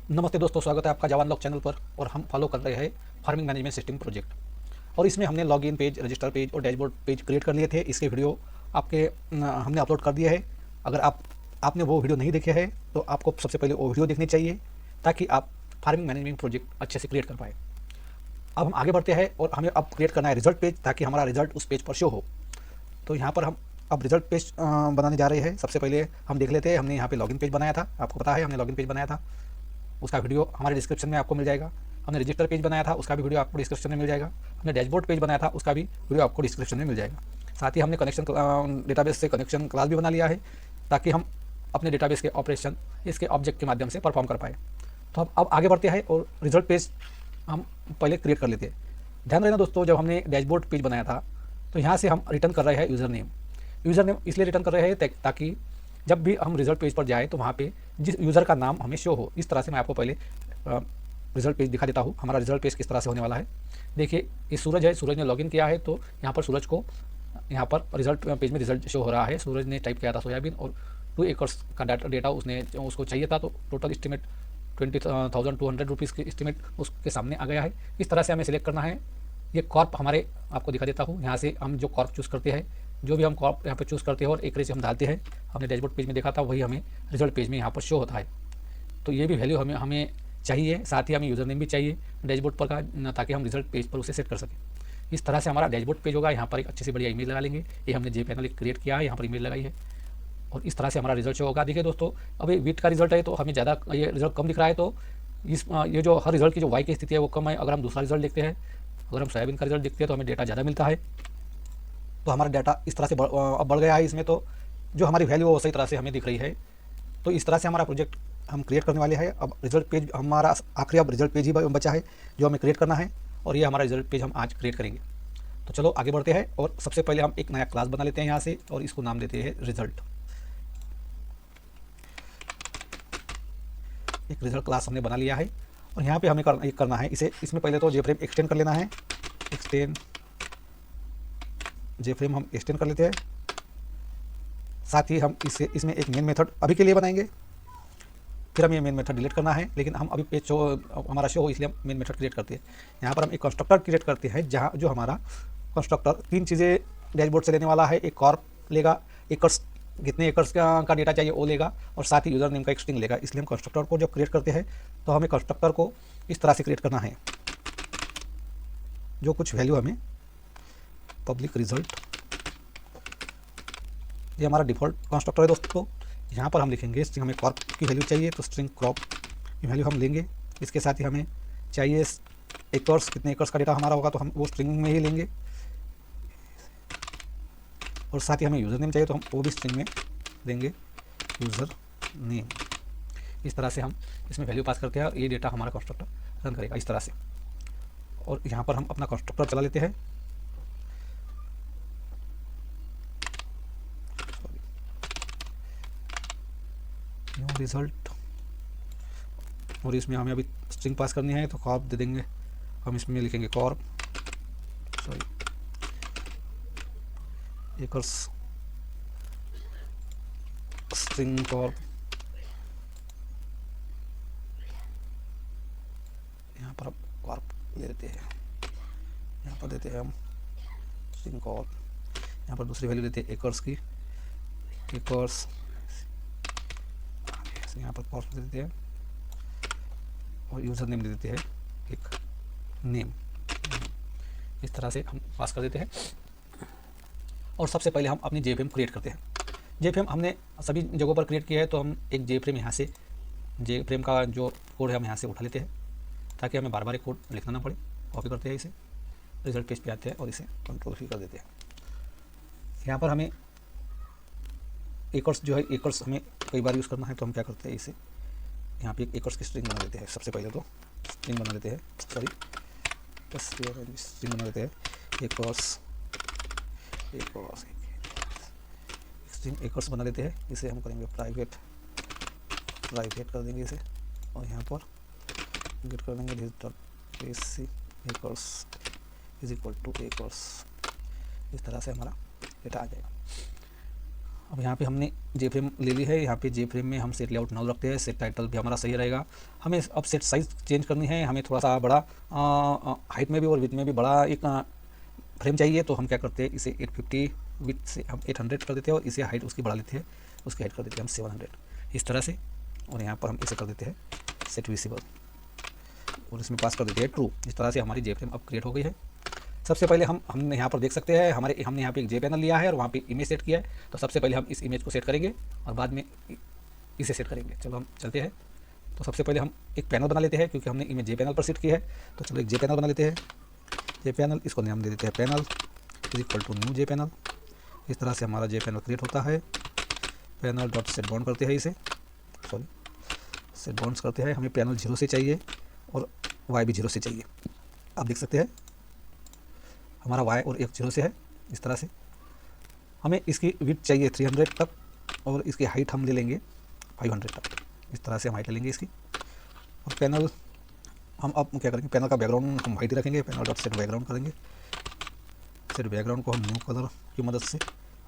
नमस्ते दोस्तों, स्वागत है आपका जवान लॉक चैनल पर। और हम फॉलो कर रहे हैं फार्मिंग मैनेजमेंट सिस्टम प्रोजेक्ट। और इसमें हमने लॉगिन पेज, रजिस्टर पेज और डैशबोर्ड पेज क्रिएट कर लिए थे। इसके वीडियो हमने अपलोड कर दिए हैं। अगर आपने वो वीडियो नहीं देखे हैं तो आपको सबसे पहले वो वीडियो देखनी चाहिए, ताकि आप फार्मिंग मैनेजमेंट प्रोजेक्ट अच्छे से क्रिएट कर पाए। अब हम आगे बढ़ते हैं और हमें अब क्रिएट करना है रिजल्ट पेज, ताकि हमारा रिजल्ट उस पेज पर शो हो। तो यहाँ पर हम अब रिजल्ट पेज बनाने जा रहे हैं। सबसे पहले हम देख लेते हैं, हमने यहाँ पे लॉगिन पेज बनाया था। आपको पता है हमने लॉगिन पेज बनाया था, उसका वीडियो हमारे डिस्क्रिप्शन में आपको मिल जाएगा। हमने रजिस्टर पेज बनाया था, उसका भी वीडियो आपको डिस्क्रिप्शन में मिल जाएगा। हमने डैशबोर्ड पेज बनाया था, उसका भी वीडियो आपको डिस्क्रिप्शन में मिल जाएगा। साथ ही हमने कनेक्शन डेटाबेस से कनेक्शन क्लास भी बना लिया है, ताकि हम अपने डेटाबेस के ऑपरेशन इसके ऑब्जेक्ट के माध्यम से परफॉर्म कर पाए। तो अब आगे बढ़ते हैं और रिजल्ट पेज हम पहले क्रिएट कर लेते हैं। ध्यान रखना दोस्तों, जब हमने डैशबोर्ड पेज बनाया था तो यहाँ से हम रिटर्न कर रहे हैं यूज़र नेम। यूज़र नेम इसलिए रिटर्न कर रहे हैं ताकि जब भी हम रिजल्ट पेज पर जाए तो वहाँ पे जिस यूज़र का नाम हमें शो हो। इस तरह से मैं आपको पहले रिजल्ट पेज दिखा देता हूँ। हमारा रिजल्ट पेज किस तरह से होने वाला है। देखिए, ये सूरज है, सूरज ने लॉगिन किया है, तो यहाँ पर सूरज को यहाँ पर रिजल्ट पेज में रिजल्ट शो हो रहा है। सूरज ने टाइप किया था सोयाबीन, और 2 एकर्स का डेटा उसको चाहिए था, तो टोटल इस्टीमेट 20,200 रुपीज़ की इस्टीमेट उसके सामने आ गया है। इस तरह से हमें सिलेक्ट करना है। ये कॉर्प हमारे आपको दिखा देता हूँ। यहाँ से हम जो कॉर्प चूज़ करते हैं, जो भी हम कॉर्प यहाँ पे चूज़ करते हैं और एकरेज हम डालते हैं, हमने डैशबोर्ड पेज में देखा था, वही हमें रिजल्ट पेज में यहाँ पर शो होता है। तो ये भी वैल्यू हमें चाहिए। साथ ही हमें यूज़र नेम भी चाहिए डैशबोर्ड पर का, ताकि हम रिजल्ट पेज पर उसे सेट कर सकें। इस तरह से हमारा डैशबोर्ड पेज होगा। यहाँ पर एक अच्छी सी बढ़िया इमेज लगा लेंगे। ये हमने जे पैनल क्रिएट किया है, यहाँ पर इमेज लगाई है, और इस तरह से हमारा रिजल्ट शो होगा। देखिए दोस्तों, अभी वीट का रिजल्ट है तो हमें ज़्यादा ये रिजल्ट कम दिख रहा है। तो ये जो हर रिजल्ट की जो वाई की स्थिति है वो कम है। अगर हम दूसरा रिजल्ट देखते हैं, अगर हम सोयाबीन का रिजल्ट देखते हैं तो हमें डेटा ज़्यादा मिलता है। तो हमारा डाटा इस तरह से अब बढ़ गया है इसमें। तो जो हमारी वैल्यू वो सही तरह से हमें दिख रही है। तो इस तरह से हमारा प्रोजेक्ट हम क्रिएट करने वाले हैं। अब रिजल्ट पेज हमारा आखिरी अब रिजल्ट पेज ही बचा है जो हमें क्रिएट करना है, और ये हमारा रिजल्ट पेज हम आज क्रिएट करेंगे। तो चलो आगे बढ़ते हैं, और सबसे पहले हम एक नया क्लास बना लेते हैं यहाँ से, और इसको नाम देते हैं रिजल्ट। एक रिजल्ट क्लास हमने बना लिया है, और यहाँ पे हमें करना है इसमें पहले तो जेफ्रेम एक्सटेंड कर लेना है। एक्सटेंड जेफ्रेम हम एक्सटेंड कर लेते हैं। साथ ही हम इसमें एक मेन मेथड अभी के लिए बनाएंगे, फिर हमें मेन मेथड डिलीट करना है। लेकिन हम अभी पेज हमारा शो हो, इसलिए हम मेन मेथड क्रिएट करते हैं। यहाँ पर हम एक कंस्ट्रक्टर क्रिएट करते हैं, जहाँ जो हमारा कंस्ट्रक्टर 3 चीज़ें डैशबोर्ड से लेने वाला है। एक कॉर्प लेगा, एकर्स कितने एकर्स का डेटा चाहिए वो लेगा, और साथ ही यूज़र नेम का एक स्ट्रिंग लेगा। इसलिए हम कंस्ट्रक्टर को जब क्रिएट करते हैं तो हमें कंस्ट्रक्टर को इस तरह से क्रिएट करना है, जो कुछ वैल्यू हमें पब्लिक रिजल्ट, ये हमारा डिफ़ॉल्ट कंस्ट्रक्टर है दोस्तों। यहाँ पर हम लिखेंगे स्ट्रिंग, हमें कॉर्प की वैल्यू चाहिए तो स्ट्रिंग क्रॉप की वैल्यू हम लेंगे। इसके साथ ही हमें चाहिए एकर्स, कितने एकर्स का डेटा हमारा होगा तो हम वो स्ट्रिंग में ही लेंगे, और साथ ही हमें यूज़र नेम चाहिए तो हम वो भी स्ट्रिंग में देंगे, यूज़र नेम। इस तरह से हम इसमें वैल्यू पास करते हैं, और ये डेटा हमारा कंस्ट्रक्टर रन करेगा इस तरह से। और यहाँ पर हम अपना कंस्ट्रक्टर चला लेते हैं। न्यू रिजल्ट, और इसमें हमें अभी स्ट्रिंग पास करनी है तो कॉर्प दे देंगे। हम इसमें लिखेंगे कॉर्प, एकर्स स्ट्रिंग कॉर्प। यहाँ पर हम कॉर्प ले लेते हैं, यहाँ पर देते हैं हम स्ट्रिंग कॉर्प। यहाँ पर दूसरी वैल्यू देते हैं एकर्स की, एकर्स। यहाँ पर कॉर्प दे देते हैं, और यूज़र नेम दे देते हैं एक नेम। इस तरह से हम पास कर देते हैं। और सबसे पहले हम अपनी जेफ्रेम क्रिएट करते हैं। जेफ्रेम हमने सभी जगहों पर क्रिएट किया है, तो हम एक जेफ्रेम यहाँ से, जेफ्रेम का जो कोड है हम यहाँ से उठा लेते हैं, ताकि हमें बार बार एक कोड लिखना ना पड़े। कॉपी करते हैं इसे, रिजल्ट पेज पे आते हैं और इसे कंट्रोल भी कर देते हैं। यहाँ पर हमें एकर्स जो है, एकर्स हमें कई बार यूज़ करना है, तो हम क्या करते हैं, इसे यहाँ पे एक एकर्स की स्ट्रिंग बना देते हैं। सबसे पहले तो स्ट्रिंग बना देते हैं, स्ट्रिंग बना देते हैं एकर्स, स्ट्रिंग एकर्स बना देते हैं। इसे हम करेंगे प्राइवेट कर देंगे इसे, और यहाँ पर गेट कर देंगे acres is equal to acres. इस तरह से हमारा डेटा आ जाएगा। अब यहाँ पे हमने जे फ्रेम ले ली है। यहाँ पे जे फ्रेम में हम सेट लेआउट नाउ रखते हैं, सेट टाइटल भी हमारा सही रहेगा। हमें अब सेट साइज़ चेंज करनी है, हमें थोड़ा सा बड़ा हाइट में भी और विड्थ में भी बड़ा एक फ्रेम चाहिए। तो हम क्या करते हैं, इसे 850 विथ से हम 800 कर देते हैं और इसे हाइट उसकी बढ़ा लेते हैं, उसकी हाइट कर देते हैं हम 700 इस तरह से। और यहाँ पर हम इसे कर देते हैं सेट विजिबल और इसमें पास कर देते हैं ट्रू। इस तरह से हमारी जे फ्रेम अब क्रिएट हो गई है। सबसे पहले हमने यहाँ पर देख सकते हैं हमने यहाँ पे एक जे पैनल लिया है और वहाँ पे इमेज सेट किया है। तो सबसे पहले हम इस इमेज को सेट करेंगे और बाद में इसे सेट करेंगे। चलो हम चलते हैं। तो सबसे पहले हम एक पैनल बना लेते हैं, क्योंकि हमने इमेज जे पैनल पर सेट की है। तो चलो एक जे पैनल बना लेते हैं। जे पैनल, इसको नाम दे देते हैं panel is equal to new J panel. इस तरह से हमारा जे पैनल क्रिएट होता है। पैनल डॉट सेट बाउंड करते हैं, इसे सेट बाउंड्स करते हैं। हमें पैनल 0 से चाहिए और वाई भी 0 से चाहिए। आप देख सकते हैं हमारा वाई और एक 0 से है। इस तरह से हमें इसकी विड्थ चाहिए 300 तक और इसकी हाइट हम ले लेंगे 500 तक। इस तरह से हम हाइट ले लेंगे इसकी। और पैनल हम अब क्या करेंगे, पैनल का बैकग्राउंड हम वाइट ही रखेंगे। पैनल डॉट सेट बैकग्राउंड करेंगे। सेट बैकग्राउंड को हम न्यू कलर की मदद से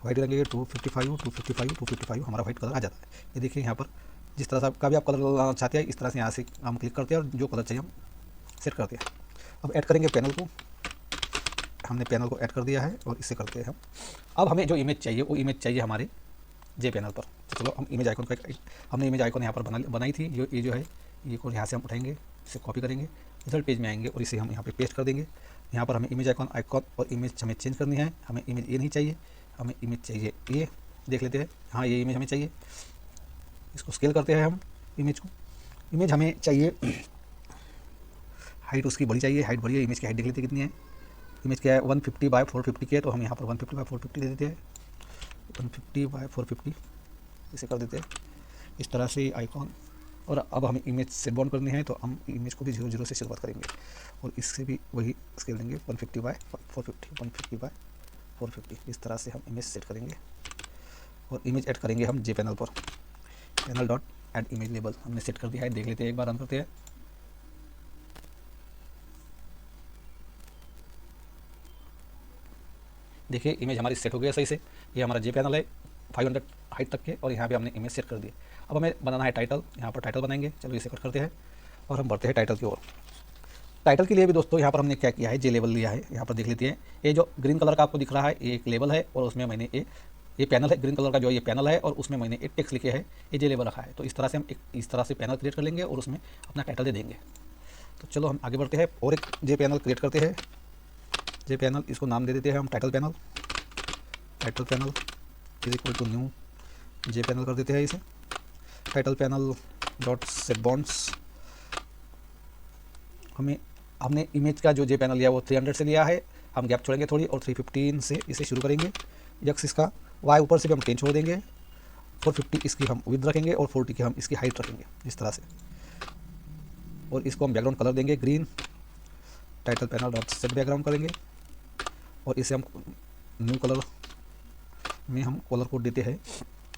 वाइट रखेंगे 255 हमारा वाइट कलर आ जाता है। ये देखिए यहाँ पर जिस तरह से का भी आप कलर चाहते हैं, इस तरह से यहाँ से हम क्लिक करते हैं और जो कलर चाहिए हम सेट करते हैं। अब ऐड करेंगे पैनल को। हमने पैनल को ऐड कर दिया है और इसे करते हैं हम। अब हमें जो इमेज चाहिए वो इमेज चाहिए हमारे जे पैनल पर। तो चलो हम इमेज आइकन का हमने इमेज आइकन यहाँ पर बनाई थी। ये जो है ये को यहाँ से हम उठाएंगे, इसे कॉपी करेंगे, रिजल्ट पेज में आएंगे और इसे हम यहाँ पे पेस्ट कर देंगे। यहाँ पर हमें इमेज आइकन और इमेज हमें चेंज करनी है। हमें इमेज ये नहीं चाहिए, हमें इमेज चाहिए ये। देख लेते हैं, हाँ ये इमेज हमें चाहिए। इसको स्केल करते हैं हम इमेज को। इमेज हमें चाहिए, हाइट उसकी बड़ी चाहिए, हाइट बड़ी है। इमेज की हाइट देख लेते हैं कितनी है। इमेज क्या है 150/450 की है, तो हम यहाँ पर 150/450 दे देते हैं। 150/450 इसे कर देते हैं इस तरह से आइकॉन। और अब हमें इमेज सेट बाउंड करनी है, तो हम इमेज को भी 0 से शुरुआत करेंगे और इससे भी वही स्केल देंगे 150/450 इस तरह से हम इमेज सेट करेंगे। और इमेज ऐड करेंगे हम जे पैनल पर। Panel dot add image label हमने सेट कर दिया है। देख लेते हैं, एक बार रन करते हैं। देखिए इमेज हमारी सेट हो गई है सही से। ये हमारा जे पैनल है 500 हाइट तक के और यहाँ पे हमने इमेज सेट कर दी। अब हमें बनाना है टाइटल। यहाँ पर टाइटल बनाएंगे। चलो इसे कट करते हैं और हम बढ़ते हैं टाइटल की ओर। टाइटल के लिए भी दोस्तों यहाँ पर हमने क्या किया है, जे लेबल लिया है। यहाँ पर देख लेते हैं, ये जो ग्रीन कलर का आपको दिख रहा है ये एक लेबल है और उसमें मैंने ये पैनल है, ग्रीन कलर का जो ये पैनल है और उसमें मैंने एक टेक्स्ट लिखे है, ये जे लेबल रखा है। तो इस तरह से हम इस तरह से पैनल क्रिएट कर लेंगे और उसमें अपना टाइटल दे देंगे। तो चलो हम आगे बढ़ते हैं और एक जे पैनल क्रिएट करते हैं। जे पैनल, इसको नाम दे देते हैं हम title panel. Title panel is equal to new J panel कर देते हैं इसे। Title panel dot set bounds. हमने इमेज का जो जे पैनल लिया वो 300 से लिया है। हम गैप छोड़ेंगे थोड़ी और 315 से इसे शुरू करेंगे। यक्स इसका वाई ऊपर से भी हम 10 छोड़ देंगे। 450 इसकी हम विड्थ रखेंगे और 40 की हम इसकी हाइट रखेंगे इस तरह से। और इसको हम बैकग्राउंड कलर देंगे green. Title panel dot set background करेंगे और इसे हम न्यू कलर में हम कलर कोड देते हैं।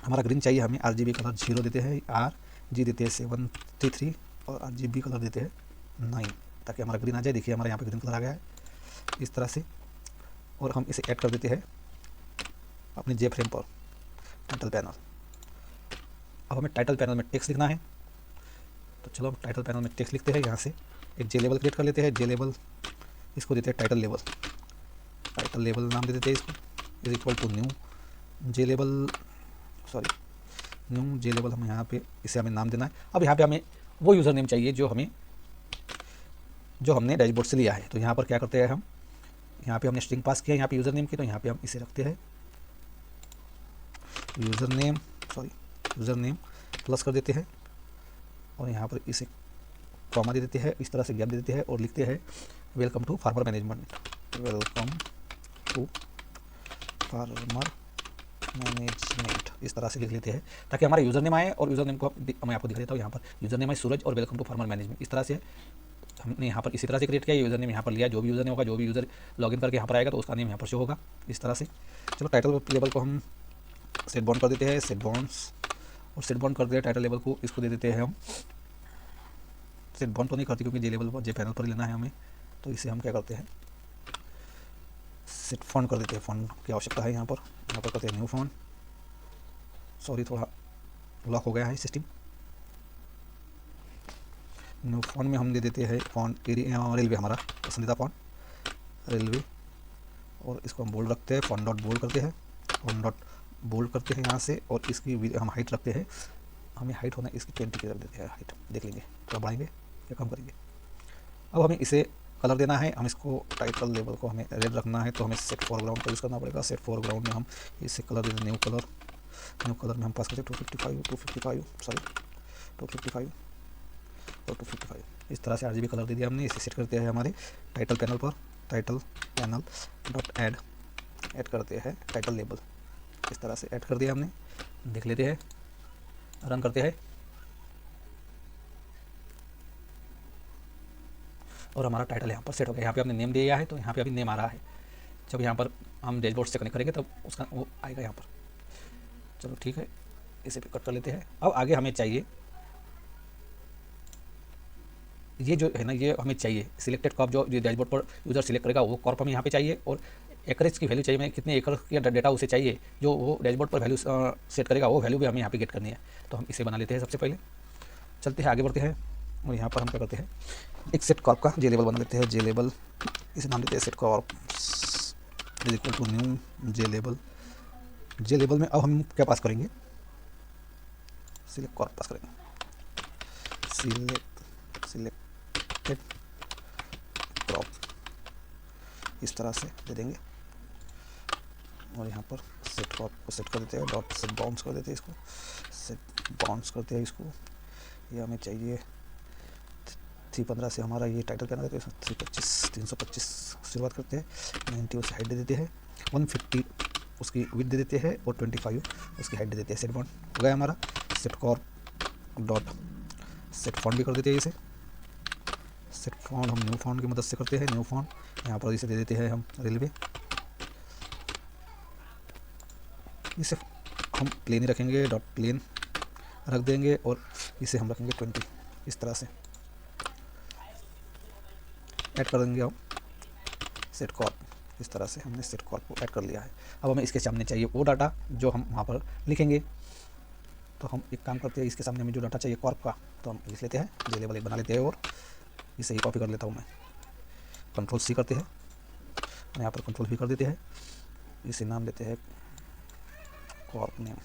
हमारा ग्रीन चाहिए, हमें RGB कलर 0 देते हैं, RG देते हैं 733 और RGB कलर देते हैं 9 ताकि हमारा ग्रीन आ जाए। देखिए हमारे यहाँ पे ग्रीन कलर आ गया है इस तरह से। और हम इसे ऐड कर देते हैं अपने जे फ्रेम पर टाइटल पैनल। अब हमें टाइटल पैनल में टेक्स्ट लिखना है। तो चलो हम टाइटल पैनल में टेक्स्ट लिखते हैं। यहाँ से एक जे लेबल क्रिएट कर लेते हैं। जे लेबल इसको देते हैं टाइटल लेबल। टाइटल लेबल नाम दे देते हैं इसको is equal to new J label new J label. हम यहाँ पे इसे हमें नाम देना है। अब यहाँ पे हमें वो यूज़र नेम चाहिए जो हमने डैशबोर्ड से लिया है। तो यहाँ पर क्या करते हैं हम, यहाँ पे हमने स्ट्रिंग पास किया यहाँ पे यूज़र नेम की। तो यहाँ पे हम इसे रखते हैं यूज़र नेम प्लस कर देते हैं और यहाँ पर इसे कॉमा दे देते हैं, इस तरह से गैप दे देते हैं और लिखते हैं welcome to farmer management. Welcome to farmer management इस तरह से लिख लेते हैं ताकि हमारा यूज़र नेम आए। और यूज़र नेम को मैं आपको दिखा देता हूँ। यहाँ पर यूज़र नेम है सूरज और वेलकम टू फार्मर मैनेजमेंट इस तरह से हमने यहाँ पर इसी तरह से क्रिएट किया। यूज़र नेम यहाँ पर लिया, जो भी यूज़र नेम होगा, जो भी यूज़र लॉगिन करके यहाँ पर आएगा तो उसका नेम यहाँ पर शो होगा इस तरह से। चलो टाइटल लेवल को हम सेट बाउंड कर देते हैं, सेट बाउंड्स और सेट बाउंड कर दिया टाइटल लेवल को। इसको दे देते हैं हम सेट बाउंड तो नहीं करते क्योंकि जे लेवल पर जे पैनल पर लेना है हमें। तो इसे हम क्या करते हैं सेट फॉन्ट कर देते हैं। फॉन्ट की आवश्यकता है यहाँ पर करते हैं न्यू फॉन्ट सॉरी, थोड़ा लॉक हो गया है सिस्टम। न्यू फ़ॉन्ट में हम दे देते हैं फ़ॉन्ट रेलवे, हमारा पसंदीदा फ़ॉन्ट रेलवे, और इसको हम बोल्ड रखते हैं, फ़ॉन्ट डॉट बोल्ड करते हैं, फ़ॉन्ट डॉट बोल्ड करते हैं यहाँ से, और इसकी हम हाइट रखते हैं, हमें हाइट होना इसकी 20 की रख देते हैं हाइट, देख लेंगे तो बढ़ाएंगे या कम करेंगे। अब हमें इसे कलर देना है, हम इसको टाइटल लेबल को हमें रेड रखना है, तो हमें सेट फोरग्राउंड का यूज़ करना पड़ेगा। सेट फोरग्राउंड में हम इसे कलर दे दें न्यू कलर में हम पास करते हैं 255 और 255। इस तरह से RGB कलर दे दिया हमने। इसे सेट करते हैं हमारे टाइटल पैनल पर, टाइटल पैनल डॉट ऐड करते हैं टाइटल लेबल, इस तरह से ऐड कर दिया हमने। देख लेते हैं, रन करते हैं, और हमारा टाइटल यहाँ पर सेट हो गया। यहाँ पे हमने नेम दिया है तो यहाँ पे अभी नेम आ रहा है। जब यहाँ पर हम डैशबोर्ड से कनेक्ट करेंगे तब उसका वो आएगा यहाँ पर। चलो ठीक है, इसे भी कट कर लेते हैं। अब आगे हमें चाहिए ये जो है ना, ये हमें चाहिए सिलेक्टेड कॉर्प, जो डैशबोर्ड पर यूज़र सिलेक्ट करेगा वो कॉर्प हमें यहाँ पे चाहिए, और एकरेज की वैल्यू चाहिए, मैं कितने एकड़ का डेटा उसे चाहिए जो वो डैशबोर्ड पर वैल्यू सेट करेगा, वो वैल्यू भी हमें यहाँ पे गेट करनी है। तो हम इसे बना लेते हैं सबसे पहले। चलते हैं, आगे बढ़ते हैं, और यहाँ पर हम क्या करते हैं, एक सेट कॉर्प का जे लेबल बना लेते हैं। जे लेबल, इसे नाम देते हैं set corp is equal to new J label. J label में अब हम क्या पास करेंगे, सिलेक्ट कॉर्प पास करेंगे, सिलेक्टेड कॉर्प, इस तरह से दे देंगे। और यहाँ पर सेट कॉर्प को सेट कर देते हैं, डॉट सेट बाउंस कर देते हैं, इसको सेट बाउंस करते हैं इसको। ये हमें चाहिए 315 से हमारा ये टाइटल पैनल है, 325 शुरुआत करते हैं, 90 उसकी हाइट दे देते हैं, 150 उसकी विड्थ दे देते हैं, और 25 उसकी हाइट दे देते हैं। सेट फॉन्ट हो गया हमारा। Set Corp dot set font भी कर देते हैं इसे। सेट फॉन्ट हम न्यू फॉन्ट की मदद से करते हैं। न्यू फॉन्ट यहाँ पर इसे दे देते हैं हम रेलवे, इसे हम प्लेन ही रखेंगे, डॉट प्लेन रख देंगे, और इसे हम रखेंगे 20, इस तरह से ऐड कर देंगे हम सेट कॉर्प। इस तरह से हमने सेट कॉर्प को ऐड कर लिया है। अब हमें इसके सामने चाहिए वो डाटा जो हम वहाँ पर लिखेंगे, तो हम एक काम करते हैं, इसके सामने हमें जो डाटा चाहिए कॉर्प का, तो हम लिख लेते हैं, जे लेबल एक बना लेते हैं, और इसे ही कॉपी कर लेता हूँ मैं। Ctrl+C करते हैं, और यहाँ पर कंट्रोल भी कर देते हैं, इसे नाम देते हैं कॉर्प नेम,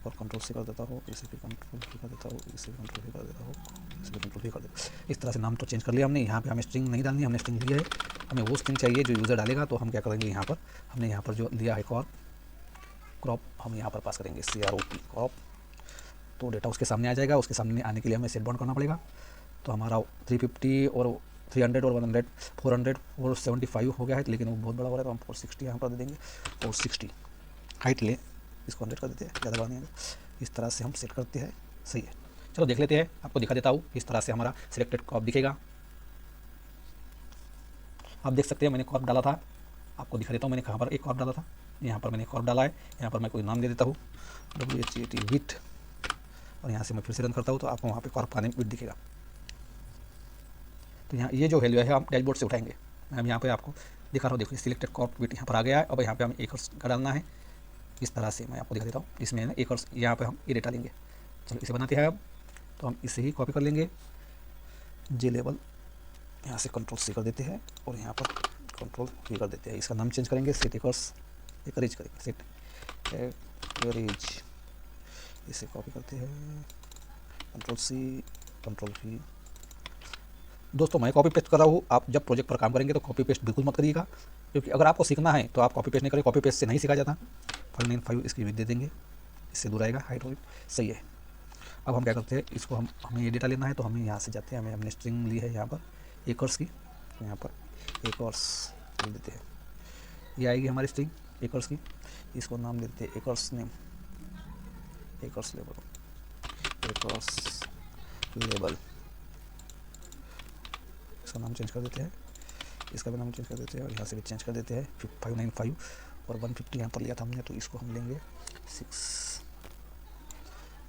और Ctrl+C कर देता हूँ, इसे भी Ctrl+V कर देता हूँ, इसे भी Ctrl+V कर देता हूँ, इसे भी Ctrl+V कर देता हूँ। इस तरह से नाम तो चेंज कर लिया हमने। यहाँ पे हमें स्ट्रिंग नहीं डालनी, हमने स्ट्रिंग लिया है, हमें वो स्ट्रिंग चाहिए जो यूज़र डालेगा। तो हम क्या करेंगे, यहाँ पर हमने यहाँ पर जो लिया है क्रॉप, हम यहाँ पर पास करेंगे CROP क्रॉप, तो डेटा उसके सामने आ जाएगा। उसके सामने आने के लिए हमें सेट बाउंड करना पड़ेगा। तो हमारा 350 और 300 और 100 400 और 75 हो गया है, लेकिन वो बहुत बड़ा हो रहा है, तो हम 460 यहाँ पर दे देंगे। 460 हाइट ले, इसको 100 कर देते हैं, ज़्यादा बड़ा नहीं है। इस तरह से हम सेट करते हैं, सही है। चलो देख लेते हैं, आपको दिखा देता हूँ इस तरह से हमारा सिलेक्टेड क्रॉप दिखेगा। आप देख सकते हैं मैंने क्रॉप डाला था, आपको दिखा देता हूँ मैंने कहाँ पर एक क्रॉप डाला था। यहाँ पर मैंने क्रॉप डाला है, यहाँ पर मैं कोई नाम दे देता हूँ WHAT विथ, और यहाँ से मैं फिर से रन करता हूँ, तो आपको वहाँ पे क्रॉप का नेम विथ दिखेगा। तो यहाँ ये जो वैल्यू है हम डैशबोर्ड से उठाएंगे। मैं यहाँ पे आपको दिखा रहा हूँ, देखिए सिलेक्टेड क्रॉप विथ यहाँ पर आ गया है। अब यहाँ पे हमें एकर्स का डालना है, इस तरह से मैं आपको दिखा देता हूँ। इसमें ना एकर्स, यहाँ पे हम ये डेटा लेंगे। चलो इसे बनाते हैं अब, तो हम इसे ही कॉपी कर लेंगे। जे लेबल यहाँ से Ctrl+C कर देते हैं, और यहाँ पर Ctrl+V कर देते हैं। इसका नाम चेंज करेंगे, सेट एकरेज करेंगे, सेट एकरेज। इसे कॉपी करते हैं, Ctrl+C Ctrl+V। दोस्तों मैं कॉपी पेस्ट कर रहा हूँ, आप जब प्रोजेक्ट पर काम करेंगे तो कॉपी पेस्ट बिल्कुल मत करिएगा, क्योंकि अगर आपको सीखना है तो आप कॉपी पेस्ट नहीं करें, कॉपी पेस्ट से नहीं सीखा जाता। 595 इसकी विड्थ दे देंगे, इससे दूर आएगा, हाइट होगी, सही है। अब हम क्या करते हैं, इसको हमें ये डेटा लेना है, तो हमें यहाँ से जाते हैं, हमने स्ट्रिंग ली है यहाँ पर एकर्स की, यहाँ पर एकर्स लिख देते हैं, ये आएगी हमारी स्ट्रिंग एकर्स की। इसको नाम देते हैं एकर्स नेम, एकर्स लेबल, इसका नाम चेंज कर देते हैं, इसका भी नाम चेंज कर देते हैं, और यहाँ से भी चेंज कर देते हैं। 595 और 150 यहाँ पर लिया था हमने, तो इसको हम लेंगे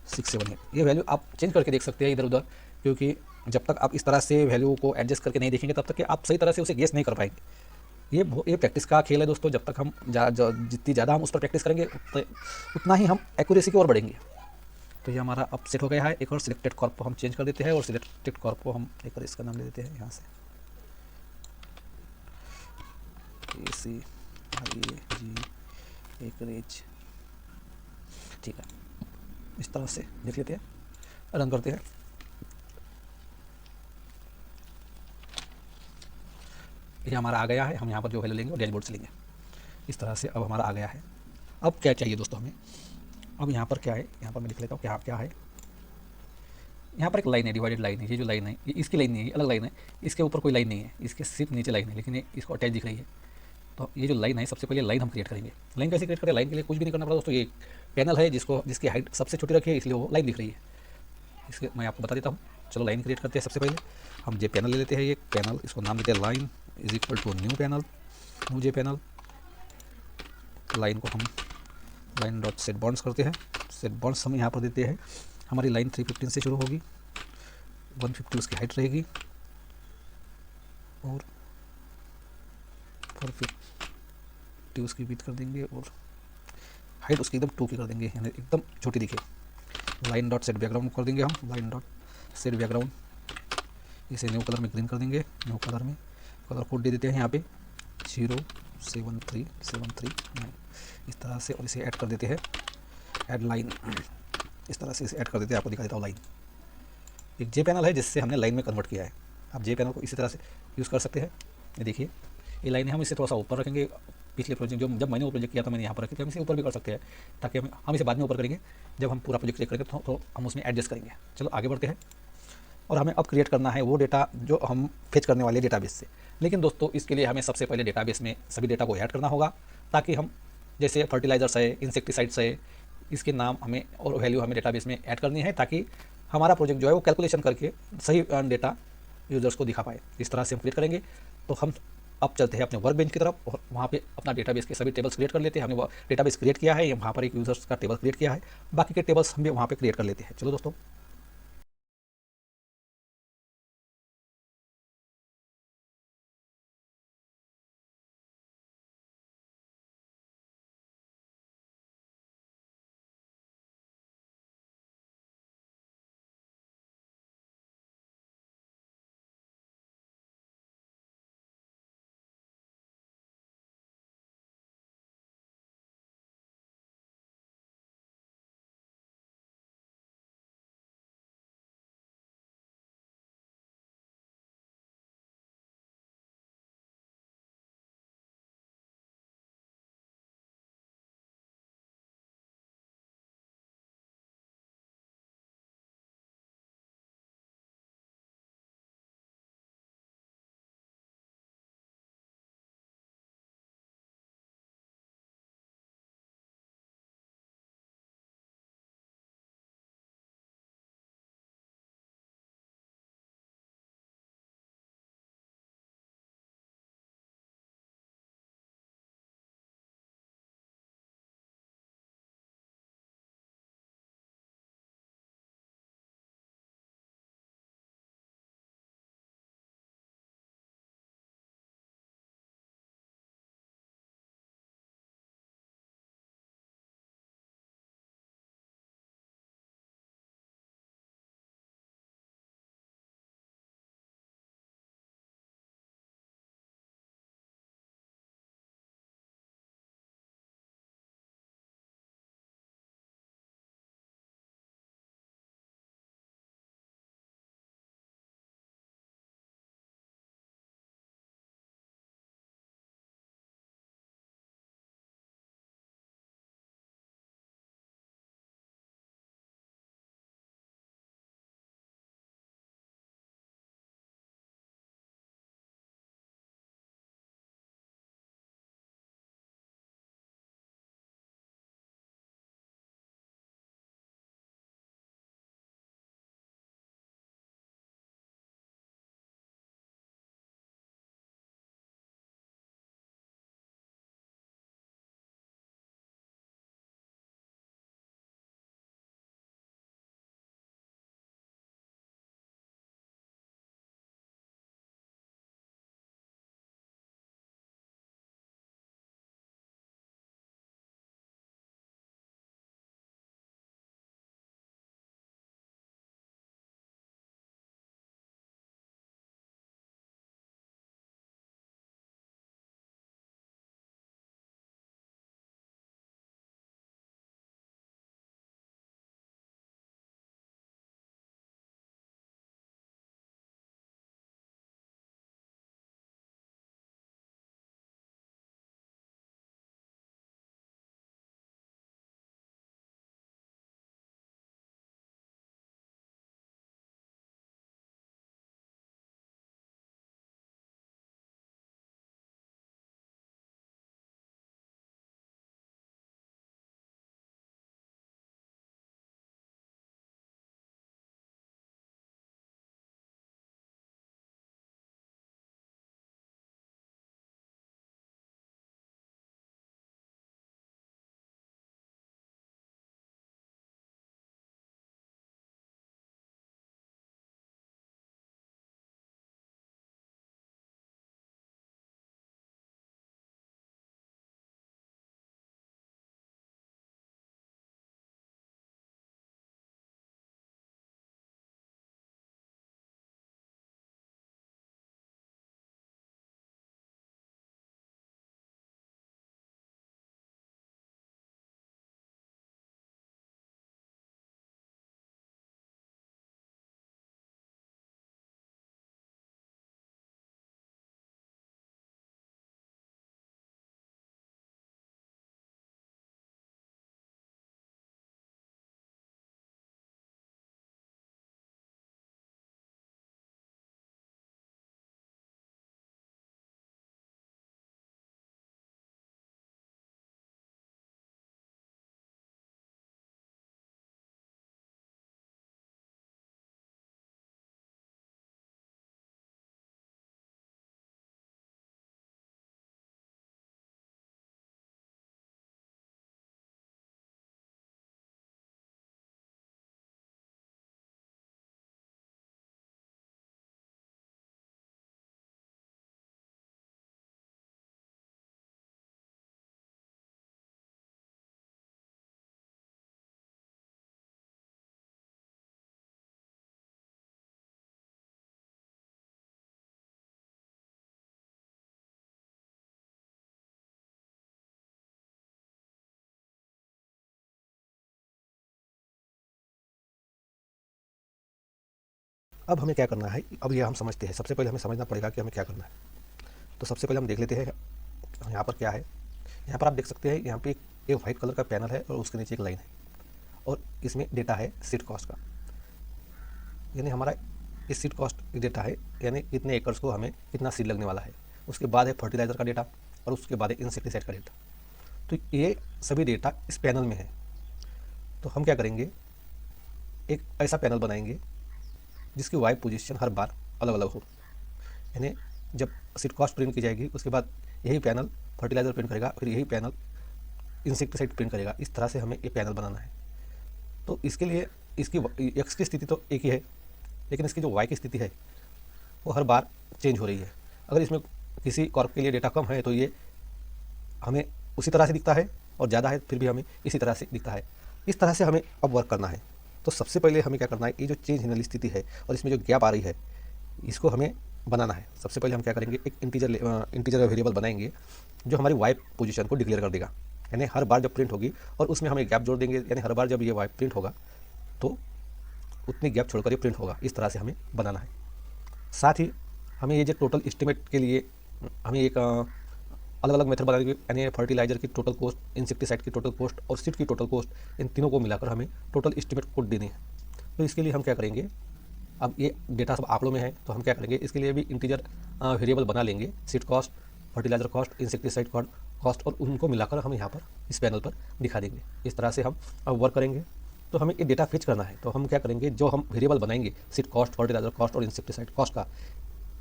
678। ये वैल्यू आप चेंज करके देख सकते हैं इधर उधर, क्योंकि जब तक आप इस तरह से वैल्यू को एडजस्ट करके नहीं देखेंगे तब तक कि आप सही तरह से उसे गेस नहीं कर पाएंगे। ये प्रैक्टिस का खेल है दोस्तों। जब तक हम जितनी ज़्यादा हम उस पर प्रैक्टिस करेंगे उतना ही हम एक्यूरेसी की ओर बढ़ेंगे। तो ये हमारा अब सेट हो गया है। एक और सिलेक्टेड कॉर्प को हम चेंज कर देते हैं और सिलेक्टेड कॉर्प को हम एक और इसका नाम ले देते हैं यहाँ से ACIAG एकरेज। ठीक है, इस तरह से लिख लेते हैं, रन करते हैं। ये हमारा आ गया है। हम यहाँ पर जो वैल्यू लेंगे वो डैशबोर्ड से लेंगे। इस तरह से अब हमारा आ गया है। अब क्या चाहिए दोस्तों हमें? अब यहाँ पर क्या है, यहाँ पर मैं लिख लेता हूँ क्या क्या है। यहाँ पर एक लाइन है, डिवाइडेड लाइन है। ये जो लाइन है ये इसकी लाइन नहीं है, ये अलग लाइन है। इसके ऊपर कोई लाइन नहीं है, इसके सिर्फ नीचे लाइन है, लेकिन ये इसको अटैच दिख रही है। तो ये जो लाइन है, सबसे पहले लाइन हम क्रिएट करेंगे। लाइन कैसे क्रिएट करें? लाइन के लिए कुछ भी नहीं करना पड़ा दोस्तों। ये पैनल है जिसकी हाइट सबसे छोटी रखी है, इसलिए वो लाइन दिख रही है। इसके मैं आपको बता देता हूँ। चलो लाइन क्रिएट करते हैं। सबसे पहले हम जे पैनल ले लेते हैं। ये पैनल, इसको नाम देते हैं line is equal to new panel, new J panel. Line को हम लाइन डॉट सेट बॉन्ड्स करते हैं। सेट बॉन्ड्स हम यहाँ पर देते हैं। हमारी लाइन 315 से शुरू होगी, 150 उसकी हाइट रहेगी और 450 उसकी विड्थ कर देंगे और हाइट उसकी एकदम 2 की कर देंगे, यानी एकदम छोटी दिखे। लाइन डॉट सेट बैकग्राउंड कर देंगे हम। लाइन डॉट सेट बैकग्राउंड, इसे न्यू कलर में ग्रीन कर देंगे। न्यू कलर में कलर कोड दे देते हैं यहाँ पे 073739 इस तरह से, और इसे ऐड कर देते हैं ऐड लाइन। इस तरह से इसे ऐड कर देते हैं। आपको दिखा देता हूँ लाइन। एक जे पैनल है जिससे हमने लाइन में कन्वर्ट किया है। आप जे पैनल को इसी तरह से यूज़ कर सकते हैं। ये देखिए ये लाइन है, हम इसे थोड़ा सा ऊपर रखेंगे। पिछले प्रोजेक्ट जब मैंने वो प्रोजेक्ट किया था मैंने यहाँ पर रखी थी, हम इसे ऊपर भी कर सकते हैं, ताकि हम इसे बाद में ऊपर करेंगे जब हम पूरा प्रोजेक्ट चेक करेंगे तो हम उसमें एडजस्ट करेंगे। चलो आगे बढ़ते हैं। और हमें अब क्रिएट करना है वो डेटा जो हम फेच करने वाले डेटाबेस से। लेकिन दोस्तों इसके लिए हमें सबसे पहले डेटाबेस में सभी डेटा को ऐड करना होगा, ताकि हम जैसे फर्टिलाइजर्स है, इंसेक्टिसाइड्स है, इसके नाम हमें और वैल्यू हमें डेटाबेस में ऐड करनी है, ताकि हमारा प्रोजेक्ट जो है वो कैलकुलेशन करके सही डेटा यूजर्स को दिखा पाए। इस तरह से हम क्रिएट करेंगे। तो हम अब चलते हैं अपने वर्क बेंच की तरफ और वहाँ पे अपना डेटाबेस के सभी टेबल्स क्रिएट कर लेते हैं। हमने वो डेटाबेस क्रिएट किया है, वहाँ पर एक यूजर्स का टेबल क्रिएट किया है, बाकी के टेबल्स हम भी वहाँ पे क्रिएट कर लेते हैं। चलो दोस्तों। अब हमें क्या करना है, अब ये हम समझते हैं। सबसे पहले हमें समझना पड़ेगा कि हमें क्या करना है। तो सबसे पहले हम देख लेते हैं यहाँ पर क्या है। यहाँ पर आप देख सकते हैं, यहाँ पे एक वाइट कलर का पैनल है और उसके नीचे एक लाइन है, और इसमें डेटा है सीड कॉस्ट का, यानी हमारा इस सीड कॉस्ट डेटा है, यानी कितने एकर्स को हमें कितना सीड लगने वाला है। उसके बाद है फर्टिलाइज़र का डेटा, और उसके बाद है इंसेक्टिसाइड का डेटा। तो ये सभी डेटा इस पैनल में है। तो हम क्या करेंगे, एक ऐसा पैनल बनाएंगे जिसकी वाई पोजीशन हर बार अलग अलग हो, यानी जब सीड कॉस्ट प्रिंट की जाएगी उसके बाद यही पैनल फर्टिलाइज़र प्रिंट करेगा, फिर यही पैनल इंसेक्टिसाइड प्रिंट करेगा। इस तरह से हमें ये पैनल बनाना है। तो इसके लिए इसकी एक्स की स्थिति तो एक ही है, लेकिन इसकी जो वाई की स्थिति है वो हर बार चेंज हो रही है। अगर इसमें किसी कॉर्प के लिए डेटा कम है तो ये हमें उसी तरह से दिखता है, और ज़्यादा है फिर भी हमें इसी तरह से दिखता है। इस तरह से हमें अब वर्क करना है। तो सबसे पहले हमें क्या करना है, ये जो चेंज होने वाली स्थिति है और इसमें जो गैप आ रही है, इसको हमें बनाना है। सबसे पहले हम क्या करेंगे, एक इंटीजर वेरिएबल बनाएंगे जो हमारी वाई पोजीशन को डिक्लेयर कर देगा, यानी हर बार जब प्रिंट होगी और उसमें हमें गैप जोड़ देंगे, यानी हर बार जब ये वाई प्रिंट होगा तो उतनी गैप छोड़कर ये प्रिंट होगा। इस तरह से हमें बनाना है। साथ ही हमें ये जो टोटल एस्टिमेट के लिए हमें एक अलग अलग मेथड बनाएंगे, यानी फर्टिलाइजर की टोटल कॉस्ट, इंसेक्टिसाइड की टोटल कॉस्ट और सीड की टोटल कॉस्ट, इन तीनों को मिलाकर हमें टोटल एस्टिमेट कोड देनी है। तो इसके लिए हम क्या करेंगे, अब ये डेटा सब आंकड़ों में है तो हम क्या करेंगे, इसके लिए भी इंटीजर वेरिएबल बना लेंगे, seed cost, fertiliser cost, insecticide cost, और उनको मिलाकर हम यहाँ पर इस पैनल पर दिखा देंगे। इस तरह से हम अब वर्क करेंगे। तो हमें ये डेटा फिच करना है, तो हम क्या करेंगे, जो हम वेरिएबल बनाएंगे सीड कॉस्ट, फर्टिलाइजर कॉस्ट और इंसेक्टिसाइड कॉस्ट का,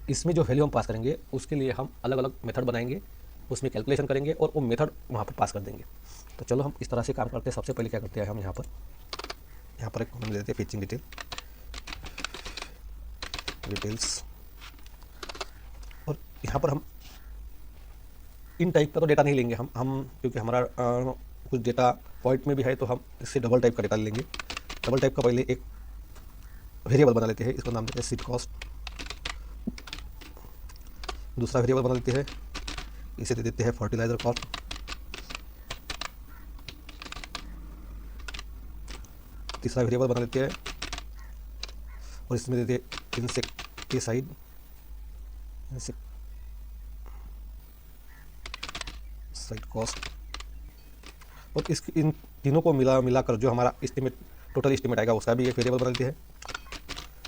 इसमें जो वैल्यू हम पास करेंगे उसके लिए हम अलग अलग मेथड बनाएंगे, उसमें कैलकुलेशन करेंगे और वो मेथड वहाँ पर पास कर देंगे। तो चलो हम इस तरह से काम करते हैं। सबसे पहले क्या करते हैं, हम यहाँ पर एक कॉलम देते हैं, पिचिंग डिटेल्स, और यहाँ पर हम इन टाइप का तो डेटा नहीं लेंगे हम क्योंकि हमारा कुछ डेटा पॉइंट में भी है, तो हम इससे डबल टाइप का डेटा लेंगे। डबल टाइप का पहले एक वेरिएबल बना लेते हैं, इसको नाम देते हैं सीड कॉस्ट। दूसरा वेरिएबल बना लेते हैं, इसे दे देते हैं फर्टिलाइजर कॉस्ट। तीसरा वेरिएबल बना लेते हैं और इसमें देते हैं इंसेक्टिसाइड कॉस्ट। और इन तीनों को मिलाकर जो हमारा टोटल एस्टिमेट आएगा उसका भी एक वेरिएबल बना लेते हैं,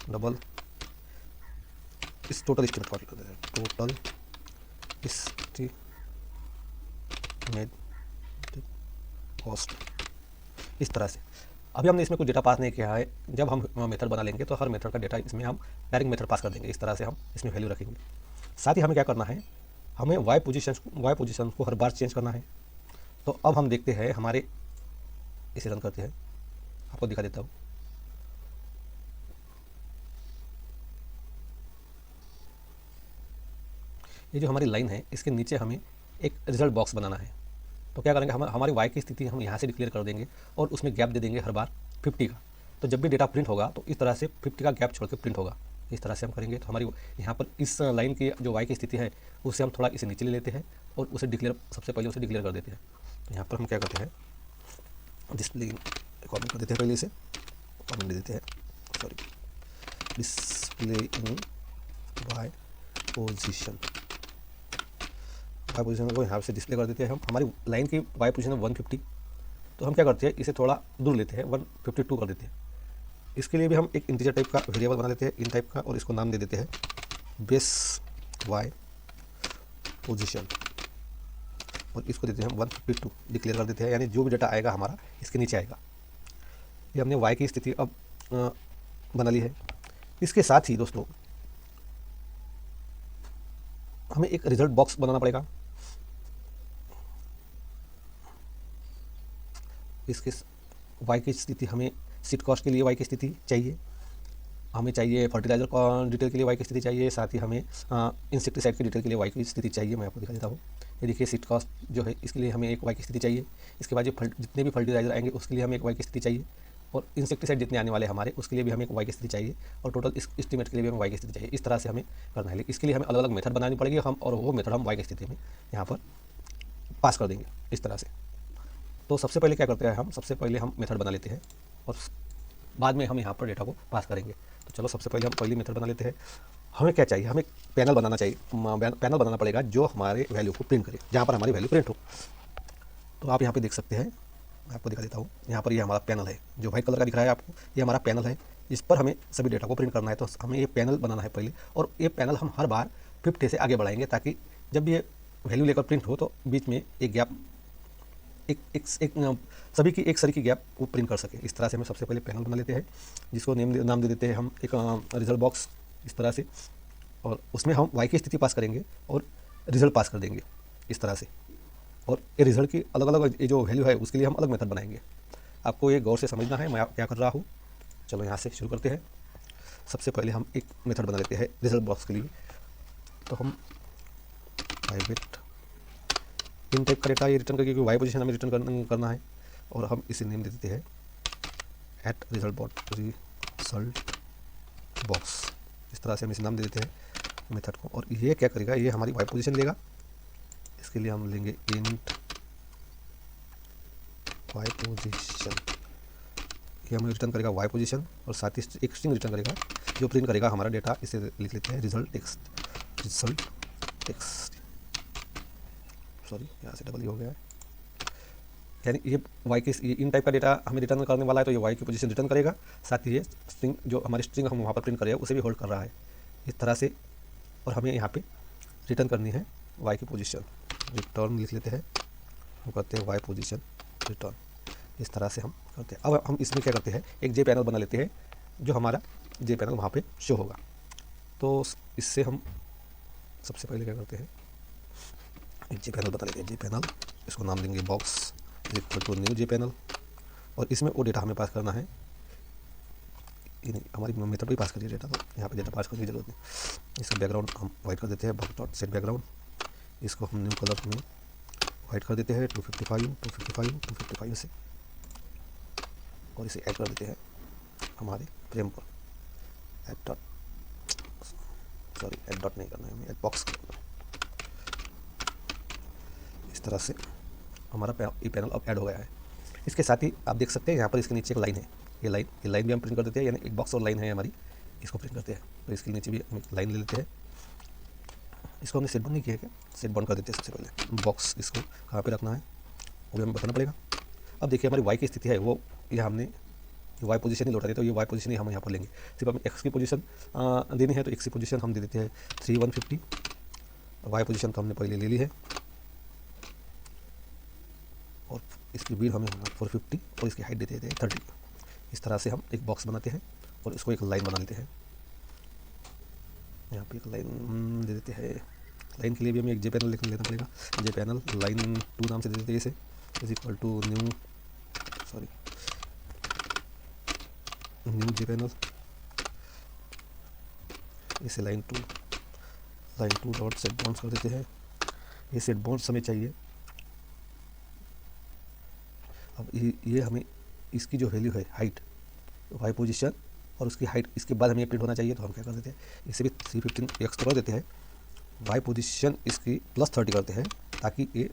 डबल इस टोटल एस्टिमेट टोटल कॉस्ट। इस तरह से अभी हमने इसमें कुछ डेटा पास नहीं किया है। जब हम मेथड बना लेंगे तो हर मेथड का डेटा इसमें हम डायरेक्ट मेथड पास कर देंगे। इस तरह से हम इसमें वैल्यू रखेंगे। साथ ही हमें क्या करना है, हमें वाई पोजीशन को हर बार चेंज करना है। तो अब हम देखते हैं हमारे, इसे रन करते हैं, आपको दिखा देता हूँ। ये जो हमारी लाइन है इसके नीचे हमें एक रिजल्ट बॉक्स बनाना है। तो क्या करेंगे, हमारी वाई की स्थिति हम यहाँ से डिक्लेयर कर देंगे और उसमें गैप दे देंगे हर बार 50 का। तो जब भी डेटा प्रिंट होगा तो इस तरह से 50 का गैप छोड़ के प्रिंट होगा। इस तरह से हम करेंगे। तो हमारी यहाँ पर इस लाइन की जो वाई की स्थिति है उससे हम थोड़ा इसे नीचे ले लेते हैं और उसे सबसे पहले उसे डिक्लेयर कर देते हैं। तो यहाँ पर हम क्या करते हैं, डिस्प्ले कॉमेंट कर देते हैं, पहले इसे कॉमेंट दे देते हैं, sorry, display in Y position को यहाँ से डिस्प्ले कर देते हैं हम। हमारी लाइन की वाई पोजीशन है 150, तो हम क्या करते हैं, इसे थोड़ा दूर लेते हैं, 152 कर देते हैं। इसके लिए भी हम एक इंटीजर टाइप का वेरिएबल बना लेते हैं, इन टाइप का, और इसको नाम दे देते हैं बेस वाई पोजीशन, और इसको देते हैं 152 डिक्लेयर कर देते हैं, यानी जो भी डाटा आएगा हमारा इसके नीचे आएगा। ये हमने वाई की स्थिति अब बना ली है। इसके साथ ही दोस्तों हमें एक रिजल्ट बॉक्स बनाना पड़ेगा। इसके वाई की स्थिति, हमें सीड कॉस्ट के लिए वाई की स्थिति चाहिए, हमें चाहिए फर्टिलाइजर डिटेल के लिए वाई की स्थिति चाहिए, साथ ही हमें इंसेक्टिसाइड की डिटेल के लिए वाई की स्थिति चाहिए। मैं आपको दिखा देता हूँ। ये देखिए सीड कॉस्ट जो है इसके लिए हमें एक वाई की स्थिति चाहिए। इसके बाद जितने भी फर्टिलाइजर आएंगे उसके लिए हमें एक वाई की स्थिति चाहिए, और इंसेक्टिसाइड जितने आने वाले हमारे उसके लिए भी हमें एक वाई की स्थिति चाहिए, और टोटल एस्टिमेट के लिए भी हमें वाई की स्थिति चाहिए। इस तरह से हमें करना है। इसके लिए हमें अलग अलग मेथड बनानी पड़ेगी हम, और वो मेथड हम वाई की स्थिति में यहाँ पर पास कर देंगे इस तरह से। तो सबसे पहले क्या करते हैं हम, सबसे पहले हम मेथड बना लेते हैं और बाद में हम यहाँ पर डेटा को पास करेंगे। तो चलो सबसे पहले हम पहली मेथड बना लेते हैं। हमें क्या चाहिए, हमें पैनल बनाना चाहिए, पैनल बनाना पड़ेगा जो हमारे वैल्यू को प्रिंट करे, जहाँ पर हमारी वैल्यू प्रिंट हो। तो आप यहाँ पे देख सकते हैं, मैं आपको दिखा देता हूँ। यहाँ पर ये हमारा पैनल है, जो वाइट कलर का दिख रहा है आपको, ये हमारा पैनल है। इस पर हमें सभी डेटा को प्रिंट करना है, तो हमें ये पैनल बनाना है पहले। और ये पैनल हम हर बार 50 से आगे बढ़ाएंगे, ताकि जब ये वैल्यू लेकर प्रिंट हो तो बीच में एक गैप, एक सभी की एक सरी की गैप को प्रिंट कर सके। इस तरह से हमें सबसे पहले पैनल बना लेते हैं, जिसको नाम दे देते हैं हम एक रिजल्ट बॉक्स, इस तरह से। और उसमें हम वाई की स्थिति पास करेंगे और रिजल्ट पास कर देंगे इस तरह से। और ये रिजल्ट की अलग अलग ये जो वैल्यू है उसके लिए हम अलग मेथड बनाएंगे। आपको ये गौर से समझना है मैं क्या कर रहा हूँ। चलो यहाँ से शुरू करते हैं। सबसे पहले हम एक मेथड बना लेते हैं रिजल्ट बॉक्स के लिए। तो हम प्राइवेट इन टाइप का डेटा ये रिटर्न करके, क्योंकि वाई पोजीशन हमें रिटर्न करना है। और हम इसे नेम दे देते हैं एट रिजल्ट बॉक्स। इस तरह से हम इसे नाम दे देते हैं मेथड को। और ये क्या करेगा, ये हमारी वाई पोजीशन लेगा। इसके लिए हम लेंगे इंट वाई पोजीशन। ये हमें रिटर्न करेगा वाई पोजीशन, और साथ ही एक स्ट्रिंग रिटर्न करेगा जो प्रिंट करेगा हमारा डेटा। इसे लिख लेते हैं रिजल्ट टेक्स्ट। सॉरी, यहाँ से डबल ही हो गया है। यानी ये वाई के इन टाइप का डेटा हमें रिटर्न करने वाला है, तो ये वाई की पोजीशन रिटर्न करेगा। साथ ही ये स्ट्रिंग, जो हमारी स्ट्रिंग हम वहाँ पर प्रिंट कर रहे हैं, उसे भी होल्ड कर रहा है इस तरह से। और हमें यहाँ पे रिटर्न करनी है वाई की पोजीशन। रिटर्न लिख लेते हैं, हम करते हैं वाई पोजीशन रिटर्न। इस तरह से हम करते हैं। अब हम इसमें क्या करते हैं, एक जे पैनल बना लेते हैं, जो हमारा जे पैनल वहाँ पे शो होगा। तो इससे हम सबसे पहले क्या करते हैं, एक जे पैनल बना लेते हैं। जे पैनल, इसको नाम देंगे box equal to new J panel. और इसमें वो डेटा हमें पास करना है, हमारी मेथड भी पास करिए डेटा, तो यहाँ पे डेटा पास करने की जरूरत नहीं। इसका बैकग्राउंड हम वाइट कर देते हैं, बॉक्स डॉट सेट बैकग्राउंड। इसको हम न्यू कलर में वाइट कर देते हैं 255 से। और इसे ऐड कर देते हैं हमारे फ्रेम पर। ऐड डॉट नहीं करना है, हमें ऐड बॉक्स करना है। इस तरह से हमारा ये पैनल अब ऐड हो गया है। इसके साथ ही आप देख सकते हैं यहाँ पर इसके नीचे एक लाइन है, ये लाइन भी हम प्रिंट कर देते हैं। यानी एक बॉक्स और लाइन है हमारी, इसको प्रिंट करते हैं। तो इसके नीचे भी हम एक लाइन ले लेते हैं। इसको हमने सेट बंद नहीं किया है क्या, सेट बंद कर देते हैं सबसे पहले। बॉक्स इसको कहाँ पे रखना है वो भी हमें बताना पड़ेगा। अब देखिए हमारी वाई की स्थिति है वो, ये हमने वाई पोजीशन ही लौटा देते, तो ये वाई पोजीशन ही हम यहाँ पर लेंगे। सिर्फ हमें एक्स की पोजीशन देनी है, तो एक्स की पोजीशन हम दे देते हैं 3150। वाई पोजीशन तो हमने पहले ले ली है। और इसकी विड्थ हमें 450 और इसकी हाइट देते हैं 30। इस तरह से हम एक बॉक्स बनाते हैं और इसको एक लाइन बना लेते हैं। यहाँ पे एक लाइन दे देते हैं। लाइन के लिए भी हमें एक जे पैनल लेना पड़ेगा। जे पैनल लाइन 2 नाम से दे देते हैं इसे, is equal to new J panel. इसे लाइन 2 डॉट सेट बॉन्ड्स कर देते हैं। ये सेट बॉन्ड्स हमें चाहिए। अब ये हमें इसकी जो वैल्यू है हाइट, वाई पोजीशन और उसकी हाइट, इसके बाद हमें प्रिंट होना चाहिए। तो हम क्या कर देते हैं, इसे भी 315 एक्स कर देते हैं। वाई पोजीशन इसकी +30 करते हैं, ताकि ये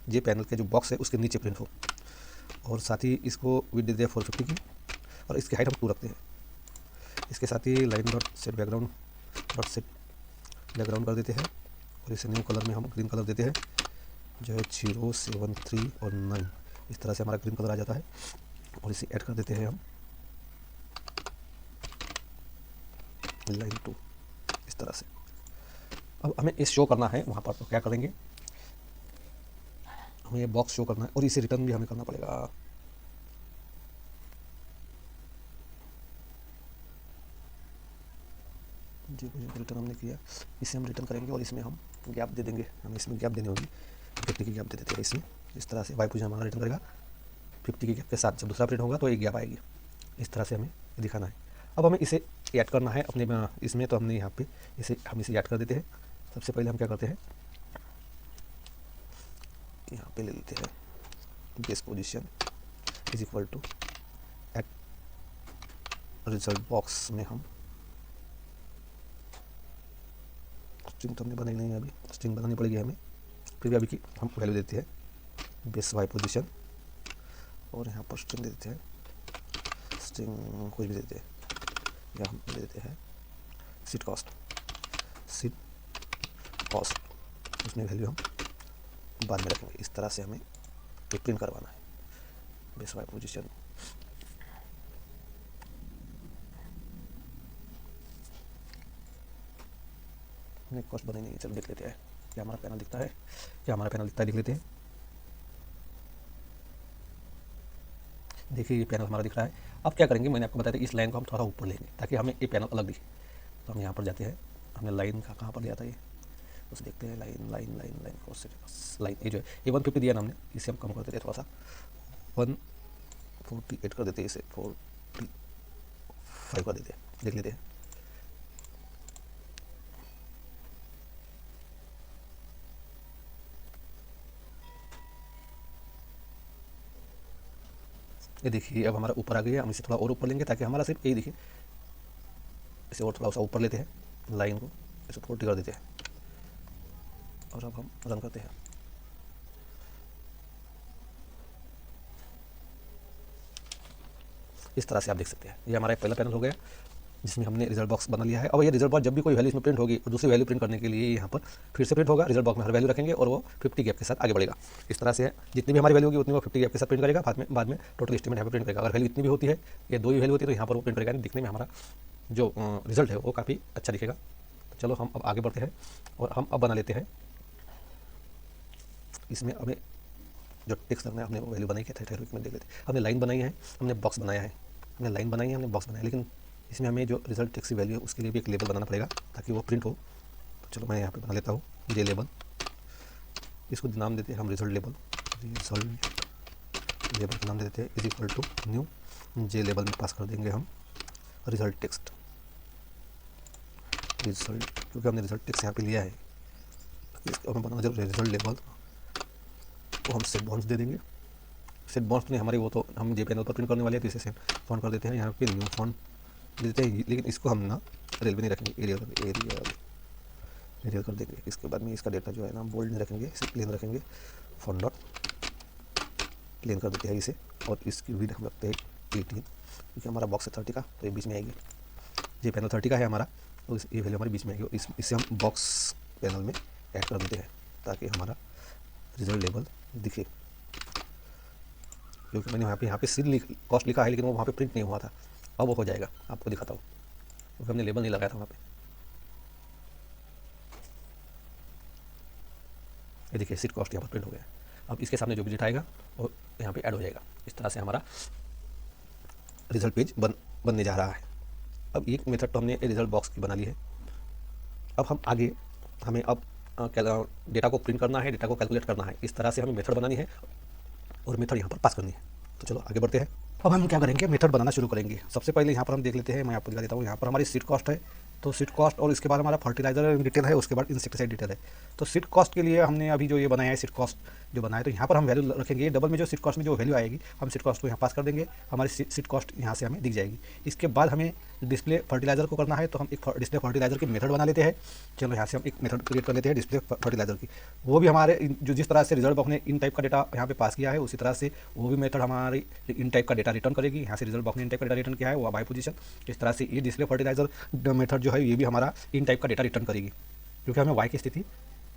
जे पैनल के जो बॉक्स है उसके नीचे प्रिंट हो। और साथ ही इसको विड्थ देते हैं 450 की, और इसकी हाइट हम 2 रखते हैं। इसके साथ ही लाइन डॉट सेट बैकग्राउंड कर देते हैं। और इसे न्यू कलर में हम ग्रीन कलर देते हैं, जो है 0, 7, 3 और 9। इस तरह से हमारा ग्रीन कलर आ जाता है। और इसे ऐड कर देते हैं हम लाइन 2 इस तरह से। अब हमें इस शो करना है वहाँ पर, तो क्या करेंगे, हमें ये बॉक्स शो करना है और इसे रिटर्न भी हमें करना पड़ेगा। जी रिटर्न हमने किया, इसे हम रिटर्न करेंगे और इसमें हम गैप दे देंगे। हमें इसमें गैप देनी होगी, 50 की गैप दे देते हैं इसमें। इस तरह से वाई पोजीशन हमारा रिटर्न करेगा 50 की गैप के साथ। जब दूसरा प्रिंट होगा तो एक गैप आएगी। इस तरह से हमें दिखाना है। अब हमें इसे ऐड करना है अपने इसमें, तो हमने यहाँ पे इसे ऐड कर देते हैं। सबसे पहले हम क्या करते हैं, यहाँ पे ले लेते हैं base position is equal to at result box में हम स्ट्रिंग तो हमने बनाई नहीं है, अभी स्ट्रिंग बनानी पड़ेगी हमें। फिर भी अभी की हम वैल्यू देते हैं बेस वाई पोजीशन, और यहाँ पर स्ट्रिंग दे देते हैं, स्ट्रिंग कुछ भी देते हैं या हम दे देते हैं सीट कॉस्ट, सीट कॉस्ट, उसमें वैल्यू हम बाद में रखेंगे। इस तरह से हमें ये प्रिंट करवाना है। बेस वाई पोजीशन नहीं, कॉस्ट बनी नहीं है। चलो देख लेते हैं क्या हमारा पैनल दिखता है, क्या हमारा पैनल दिखता है, देख लेते हैं। देखिए ये पैनल हमारा दिख रहा है। अब क्या करेंगे, मैंने आपको बताया था इस लाइन को हम थोड़ा ऊपर लेंगे ताकि हमें ये पैनल अलग दिखे। तो हम यहाँ पर जाते हैं, हमने लाइन का कहाँ पर लिया था ये, उसे देखते हैं। Line line line line line, ये जो है ये 150 दिया ना हमने, इसे हम कम कर देते हैं थोड़ा सा, 148 कर देते हैं, इसे 45 कर देते हैं। देख लेते हैं। ये देखिए अब हमारा ऊपर आ गया। हम इसे थोड़ा और ऊपर लेंगे ताकि हमारा सिर्फ यही दिखे। इसे और थोड़ा सा ऊपर लेते हैं, लाइन को इसे 40 कर देते हैं और अब हम रन करते हैं। इस तरह से आप देख सकते हैं ये हमारा एक पहला पैनल हो गया जिसमें हमने रिजल्ट बॉक्स बना लिया है। अब ये रिजल्ट बॉक्स जब भी कोई वैल्यू इसमें प्रिंट होगी और दूसरी वैल्यू प्रिंट करने के लिए यहाँ पर फिर से प्रिंट होगा। रिजल्ट बॉक्स में हर वैल्यू रखेंगे और वो 50 गैप के साथ आगे बढ़ेगा। इस तरह से जितनी भी हमारी वैल्यू होगी उतनी वो 50 गैप के साथ प्रिंट करेगा। बाद में टोटल एस्टिमेट यहाँ पर प्रिंट करेगा। अगर वैल्यू इतनी भी होती है, ये 2 ही वैल्यू होती है, तो यहाँ पर वो प्रिंट करेगा। दिखने में हमारा जो रिजल्ट है वो काफ़ी अच्छा दिखेगा। तो चलो हम अब आगे बढ़ते हैं और हम अब बना लेते हैं। इसमें हमें जो टेक्स्ट करना है, हमने वैल्यू बनाई है, थेरोइक में देख लेते हैं। हमने लाइन बनाई है, हमने बॉक्स बनाया है, हमने लाइन बनाई है, हमने बॉक्स बनाया है, लेकिन इसमें हमें जो रिजल्ट टेक्स्ट की वैल्यू है उसके लिए भी एक लेबल बनाना पड़ेगा ताकि वो प्रिंट हो। तो चलो मैं यहाँ पे बना लेता हूँ जे लेबल। इसको नाम देते हैं हम रिजल्ट लेबल। रिजल्ट लेबल का नाम दे देते हैं is equal to new J label में पास कर देंगे हम रिजल्ट टेक्स्ट। रिजल्ट, क्योंकि हमने रिजल्ट टेक्स्ट यहाँ पे लिया है, इसको हमें बनाना जरूर है। रिजल्ट लेबल को हम सेट बॉन्स दे देंगे। सेट बॉन्स नहीं हमारे, वो तो हम जे पैनल पर प्रिंट करने वाले हैं, तो इसे सेट फॉन्ट कर देते हैं। यहाँ पे न्यू फॉन्ट देते हैं, लेकिन इसको हम ना रेलवे नहीं रखेंगे, एरियल कर देंगे। इसके बाद में इसका डेटा जो है ना बोल्ड नहीं रखेंगे, इसे प्लेन रखेंगे। फॉन्ट डॉट प्लेन कर देते हैं इसे, और इसकी विड्थ हम रखते हैं 18, क्योंकि हमारा बॉक्स है 30 का, तो ये बीच में आएगी। ये पैनल 30 का है हमारा, तो ये वैल्यू हमारे बीच में आएगी। और इसे हम बॉक्स पैनल में ऐड कर देते हैं ताकि हमारा रिजल्ट लेबल दिखे। क्योंकि मैंने यहाँ पे सीड कॉस्ट लिखा है, लेकिन वो वहाँ पे प्रिंट नहीं हुआ था। अब वो हो जाएगा, आपको दिखाता हूँ, क्योंकि हमने लेबल नहीं लगाया था वहाँ पे। ये देखिए सीट कॉस्ट यहाँ पर प्रिंट हो गया। अब इसके सामने जो भी डेटा आएगा वो यहाँ पे ऐड हो जाएगा। इस तरह से हमारा रिजल्ट पेज बनने जा रहा है। अब एक मेथड तो हमने रिजल्ट बॉक्स की बना ली है। अब हम आगे हमें अब डेटा को प्रिंट करना है, डेटा को कैलकुलेट करना है। इस तरह से हमें मेथड बनानी है और मेथड यहाँ पर पास करनी है। तो चलो आगे बढ़ते हैं। अब हम क्या करेंगे, मेथड बनाना शुरू करेंगे। सबसे पहले यहाँ पर हम देख लेते हैं, मैं आपको दिखा देता हूँ। यहाँ पर हमारी सीड कॉस्ट है, तो सीड कॉस्ट, और इसके बाद हमारा फर्टिलाइजर डिटेल है, उसके बाद इंसेक्टिसाइड डिटेल है। तो सीड कॉस्ट के लिए हमने अभी जो ये बनाया है, सीड कॉस्ट जो बनाया है, तो यहाँ पर हम वैल्यू रखेंगे। डबल में जो सीड कॉस्ट में जो वैल्यू आएगी, हम सीड कॉस्ट को यहाँ पास कर देंगे, हमारी सीड कॉस्ट यहाँ से हमें दिख जाएगी। इसके बाद हमें डिस्प्ले फर्टिलाइजर को करना है, तो हम एक डिस्प्ले फर्टिलाइजर की मेथड बना लेते हैं। चलो यहाँ से हम एक मेथड क्रिएट कर लेते हैं डिस्प्ले फर्टिलाइजर की। वो भी हमारे जो जिस तरह से रिजल्ट बॉक्स ने इन टाइप का डेटा यहाँ पे पास किया है, उसी तरह से वो भी मेथड हमारी इन टाइप का डेटा रिटर्न करेगी। यहाँ से रिजल्ट बॉक्स ने इन टाइप का डेटा रिटर्न किया है, वो बाय पोजीशन। इस तरह से ये डिस्प्ले फर्टिलाइजर मेथड जो है ये भी हमारा इन टाइप का डेटा रिटर्न करेगी, क्योंकि हमें वाई की स्थिति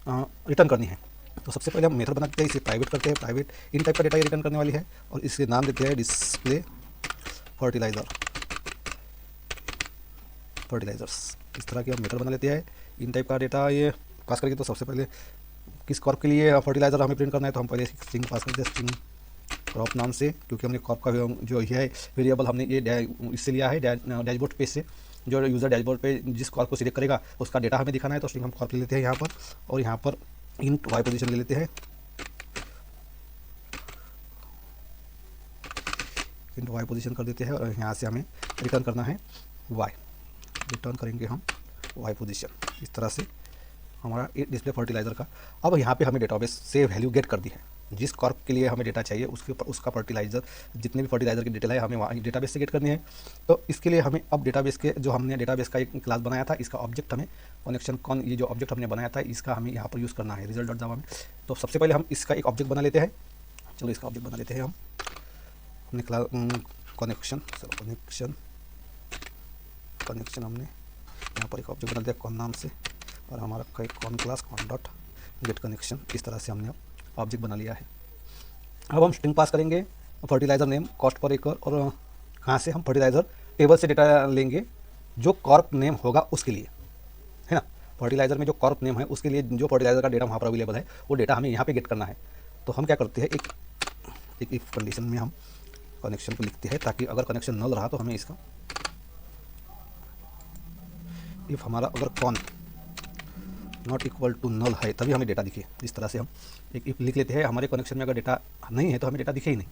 रिटर्न करनी है। तो सबसे पहले हम मेथड बनाते हैं, इसे प्राइवेट करते हैं। प्राइवेट इन टाइप का डेटा ये रिटर्न करने वाली है, और इसके नाम देते हैं डिस्प्ले फर्टिलाइजर्स। इस तरह की हम मेथड बना लेते हैं। इन टाइप का डेटा ये पास करेगी। तो सबसे पहले किस कॉर्प के लिए फर्टिलाइजर हमें प्रिंट करना है, तो हम पहले स्ट्रिंग पास करते हैं, स्ट्रिंग क्रॉप नाम से, क्योंकि हमने कॉर्प का जो है वेरिएबल हमने ये इससे लिया है डैशबोर्ड पेज से। जो यूज़र डैशबोर्ड पे जिस कॉर्प को सिलेक्ट करेगा उसका डेटा हमें दिखाना है, तो स्ट्रिंग हम कॉर्प ले लेते हैं यहाँ पर, और यहाँ पर इंट वाई पोजीशन ले लेते हैं। इंट वाई पोजीशन कर देते हैं, और यहाँ से हमें रिटर्न करना है वाई। रिटर्न करेंगे हम वाई पोजीशन। इस तरह से हमारा डिस्प्ले फर्टिलाइजर का। अब यहाँ पे हमें डेटाबेस से वैल्यू गेट कर दी है। जिस कॉर्प के लिए हमें डेटा चाहिए उसके ऊपर उसका फर्टिलाइजर, जितने भी फर्टिलाइजर की डिटेल है हमें वहाँ डेटाबेस से गेट करनी है। तो इसके लिए हमें अब डेटाबेस के जो हमने डेटाबेस का एक क्लास बनाया था, इसका ऑब्जेक्ट हमें कनेक्शन कौन, ये जो ऑब्जेक्ट हमने बनाया था इसका हमें यहाँ पर यूज़ करना है रिजल्ट डॉट जावा में। तो सबसे पहले हम इसका एक ऑब्जेक्ट बना लेते हैं। चलो इसका ऑब्जेक्ट बना लेते हैं हमने कनेक्शन। चलो कनेक्शन कनेक्शन हमने यहाँ पर एक ऑब्जेक्ट बना दिया कॉन नाम से, और हमारा कई con class con dot get connection, इस तरह से हमने ऑब्जेक्ट बना लिया है। अब हम स्ट्रिंग पास करेंगे फर्टिलाइज़र नेम, कॉस्ट पर एकड़, और कहाँ से हम फर्टिलाइज़र टेबल से डेटा लेंगे जो कॉर्प नेम होगा उसके लिए, है ना। फर्टिलाइज़र में जो कॉर्प नेम है उसके लिए जो फर्टिलाइज़र का डेटा वहाँ पर अवेलेबल है वो डेटा हमें यहाँ पे गेट करना है। तो हम क्या करते हैं, एक इफ कंडीशन में हम कनेक्शन को लिखते हैं, ताकि अगर कनेक्शन नल रहा तो हमें इसका इफ़ हमारा अगर con not equal to null है तभी हमें डेटा दिखे। इस तरह से हम एक इफ लिख लेते हैं। हमारे कनेक्शन में अगर डेटा नहीं है तो हमें डेटा दिखे ही नहीं।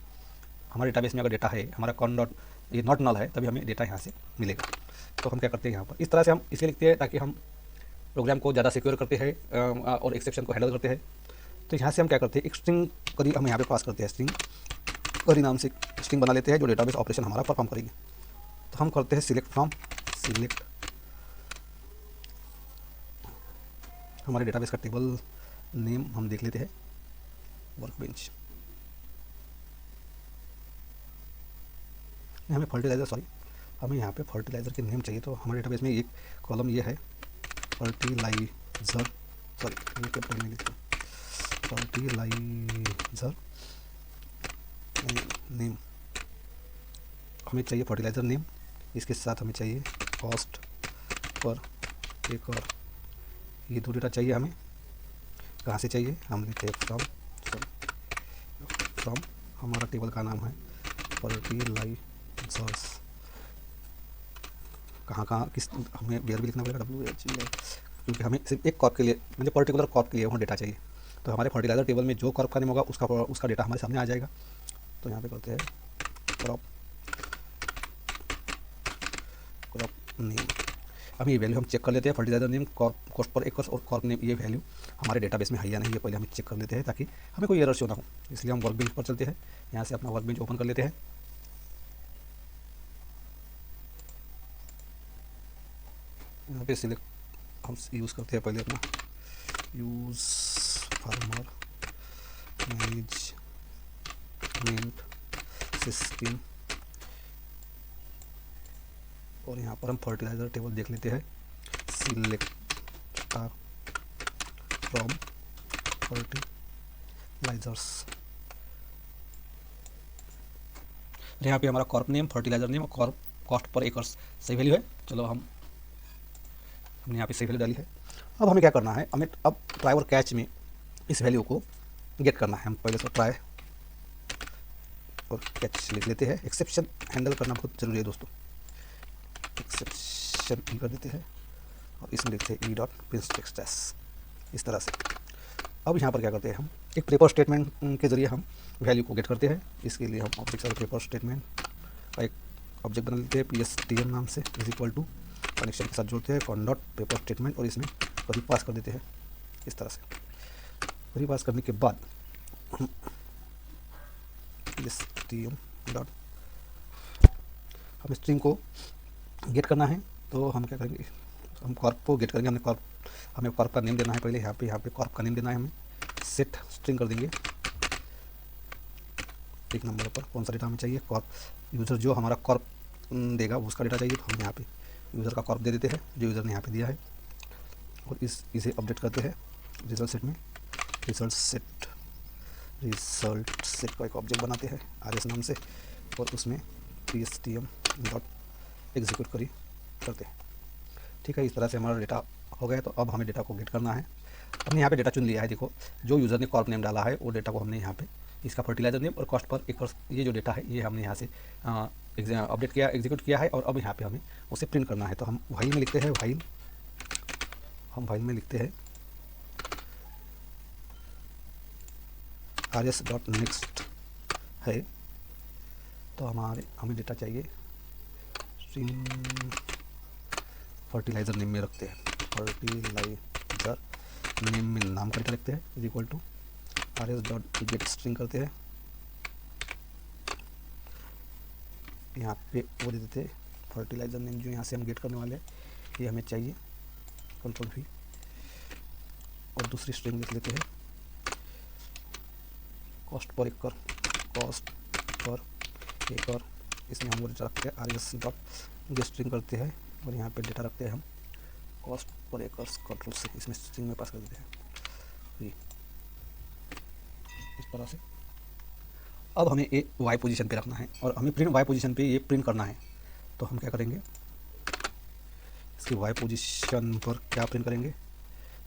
हमारे डेटाबेस में अगर डेटा है, हमारा कॉन डॉट ये नॉट नल है, तभी हमें डेटा यहाँ से मिलेगा। तो हम क्या करते हैं यहाँ पर इस तरह से हम इसलिए लिखते हैं ताकि हम प्रोग्राम को ज़्यादा सिक्योर करते हैं और एक्सेप्शन को हैंडल करते हैं। तो यहाँ से हम क्या करते हैं, एक स्ट्रिंग करी हम यहाँ पे पास करते हैं, स्ट्रिंग करी नाम से स्ट्रिंग बना लेते हैं जो डेटाबेस ऑपरेशन हमारा परफॉर्म करेगी। तो हम करते हैं सिलेक्ट फ्रॉम, सिलेक्ट हमारे डेटाबेस का टेबल नेम हम देख लेते हैं, वर्कबेंच। हमें फर्टिलाइज़र हमें यहाँ पे फर्टिलाइज़र के नेम चाहिए। तो हमारे डेटाबेस में एक कॉलम ये है फर्टिलाइज़र, फर्टिलाइज़र नेम हमें चाहिए, फर्टिलाइज़र नेम। इसके साथ हमें चाहिए कॉस्ट पर एकड़, ये दो डेटा चाहिए हमें। कहाँ से चाहिए, हम लिखते हैं फ्रॉम हमारा टेबल का नाम है फर्टिलाइज़र्स। कहाँ किस हमें वेयर भी लिखना पड़ेगा, WH, क्योंकि हमें सिर्फ एक कॉर्प के लिए, मुझे पर्टिकुलर कॉर्प के लिए वहाँ डेटा चाहिए। तो हमारे फर्टिलाइज़र टेबल में जो कॉर्प का नेम होगा उसका डेटा हमारे सामने आ जाएगा। तो यहाँ पे करते हैं क्रॉप नेम। अब ये वैल्यू हम चेक कर लेते हैं, फर्टिलाइज़र नेम, कॉस्ट पर एकड़ और कॉर्प नेम, ये वैल्यू हमारे डेटाबेस में है या नहीं, ये पहले हम चेक कर लेते हैं ताकि हमें कोई एरर शो ना हो। इसलिए हम वर्कबेंच पर चलते हैं, यहाँ से अपना वर्कबेंच ओपन कर लेते हैं। यहाँ पे सिलेक्ट हम यूज़ करते हैं पहले अपना यूज़ फार्मर मैनेजमेंट सिस्टम, और यहाँ पर हम फर्टिलाइज़र टेबल देख लेते हैं, सिलेक्ट फ्रॉम फर्टिलाइज़र्स। यहाँ पे हमारा कॉर्प नेम, फर्टिलाइज़र नेम और कॉस्ट पर एकड़ सही वैल्यू है। चलो हमने यहाँ पे सही वैल्यू डाली है। अब हमें क्या करना है, हमें अब ट्राई और कैच में इस वैल्यू को गेट करना है। हम पहले से ट्राई और कैच लिख लेते हैं। एक्सेप्शन हैंडल करना बहुत ज़रूरी है दोस्तों, एक्सेप्शन कर देते हैं और इसमें लिखते हैं e.print इस तरह से। अब यहाँ पर क्या करते हैं, हम एक प्रेपर स्टेटमेंट के जरिए हम वैल्यू को गेट करते हैं। इसके लिए हम ऑब्जेक्ट प्रेपर स्टेटमेंट का एक ऑब्जेक्ट बना लेते हैं PSTM नाम से, इज इक्वल टू कनेक्शन के साथ जोड़ते हैं कॉन डॉट पेपर स्टेटमेंट, और इसमें करी पास कर देते हैं इस तरह से। करी पास करने के बाद हम PSTM डॉट हम स्ट्रिंग को गेट करना है। तो हम क्या करेंगे, हम कॉर्प को गेट करेंगे। हमें कॉर्प का नेम देना है पहले, यहाँ पे कॉर्प का नेम देना है हमें। सेट स्ट्रिंग कर देंगे एक नंबर पर कौन सा डेटा हमें चाहिए, कॉर्प यूज़र जो हमारा कॉर्प देगा उसका डेटा चाहिए। तो हम यहाँ पे यूज़र का कॉर्प दे देते हैं जो यूज़र ने यहाँ पे दिया है, और इसे अपडेट करते हैं रिजल्ट सेट में। रिजल्ट सेट का एक ऑब्जेक्ट बनाते हैं RS नाम से, और उसमें PSTM डॉट एग्जीक्यूट करते हैं। ठीक है, इस तरह से हमारा डेटा हो गया। तो अब हमें डेटा को गेट करना है। हमने यहाँ पे डेटा चुन लिया है, देखो जो यूज़र ने कॉर्प नेम डाला है वो डेटा को हमने यहाँ पे इसका फर्टिलाइज़र नेम और कॉस्ट पर एकड़ ये जो डेटा है ये हमने यहाँ से अपडेट किया, एग्जीक्यूट किया है, और अब यहाँ पे हमें उसे प्रिंट करना है। तो हम वाइल में लिखते हैं, वाइल में लिखते हैं RS डॉट नेक्स्ट है। तो हमें डेटा चाहिए स्ट्रिंग फर्टिलाइज़र नेम में रखते हैं, फर्टिलाइज़र नेम में नाम का डेटा लिखते हैं, is equal to RS dot get string करते हैं। यहाँ पे वो दे देते हैं फर्टिलाइज़र नेम जो यहाँ से हम गेट करने वाले हैं, ये हमें चाहिए, Ctrl+V, और दूसरी स्ट्रिंग लिख लेते हैं कॉस्ट पर एकड़, इसमें हम वो डेटा रखते हैं RS डॉट गेट स्ट्रिंग करते हैं और यहाँ पे डेटा रखते हैं हम कॉस्ट पर एकर्स, कंट्रोल से इसमें स्ट्रिंग में पास कर देते हैं ये इस तरह से। अब हमें ये वाई पोजीशन पे रखना है और हमें प्रिंट वाई पोजीशन पे ये प्रिंट करना है। तो हम क्या करेंगे, इसकी वाई पोजीशन पर क्या प्रिंट करेंगे,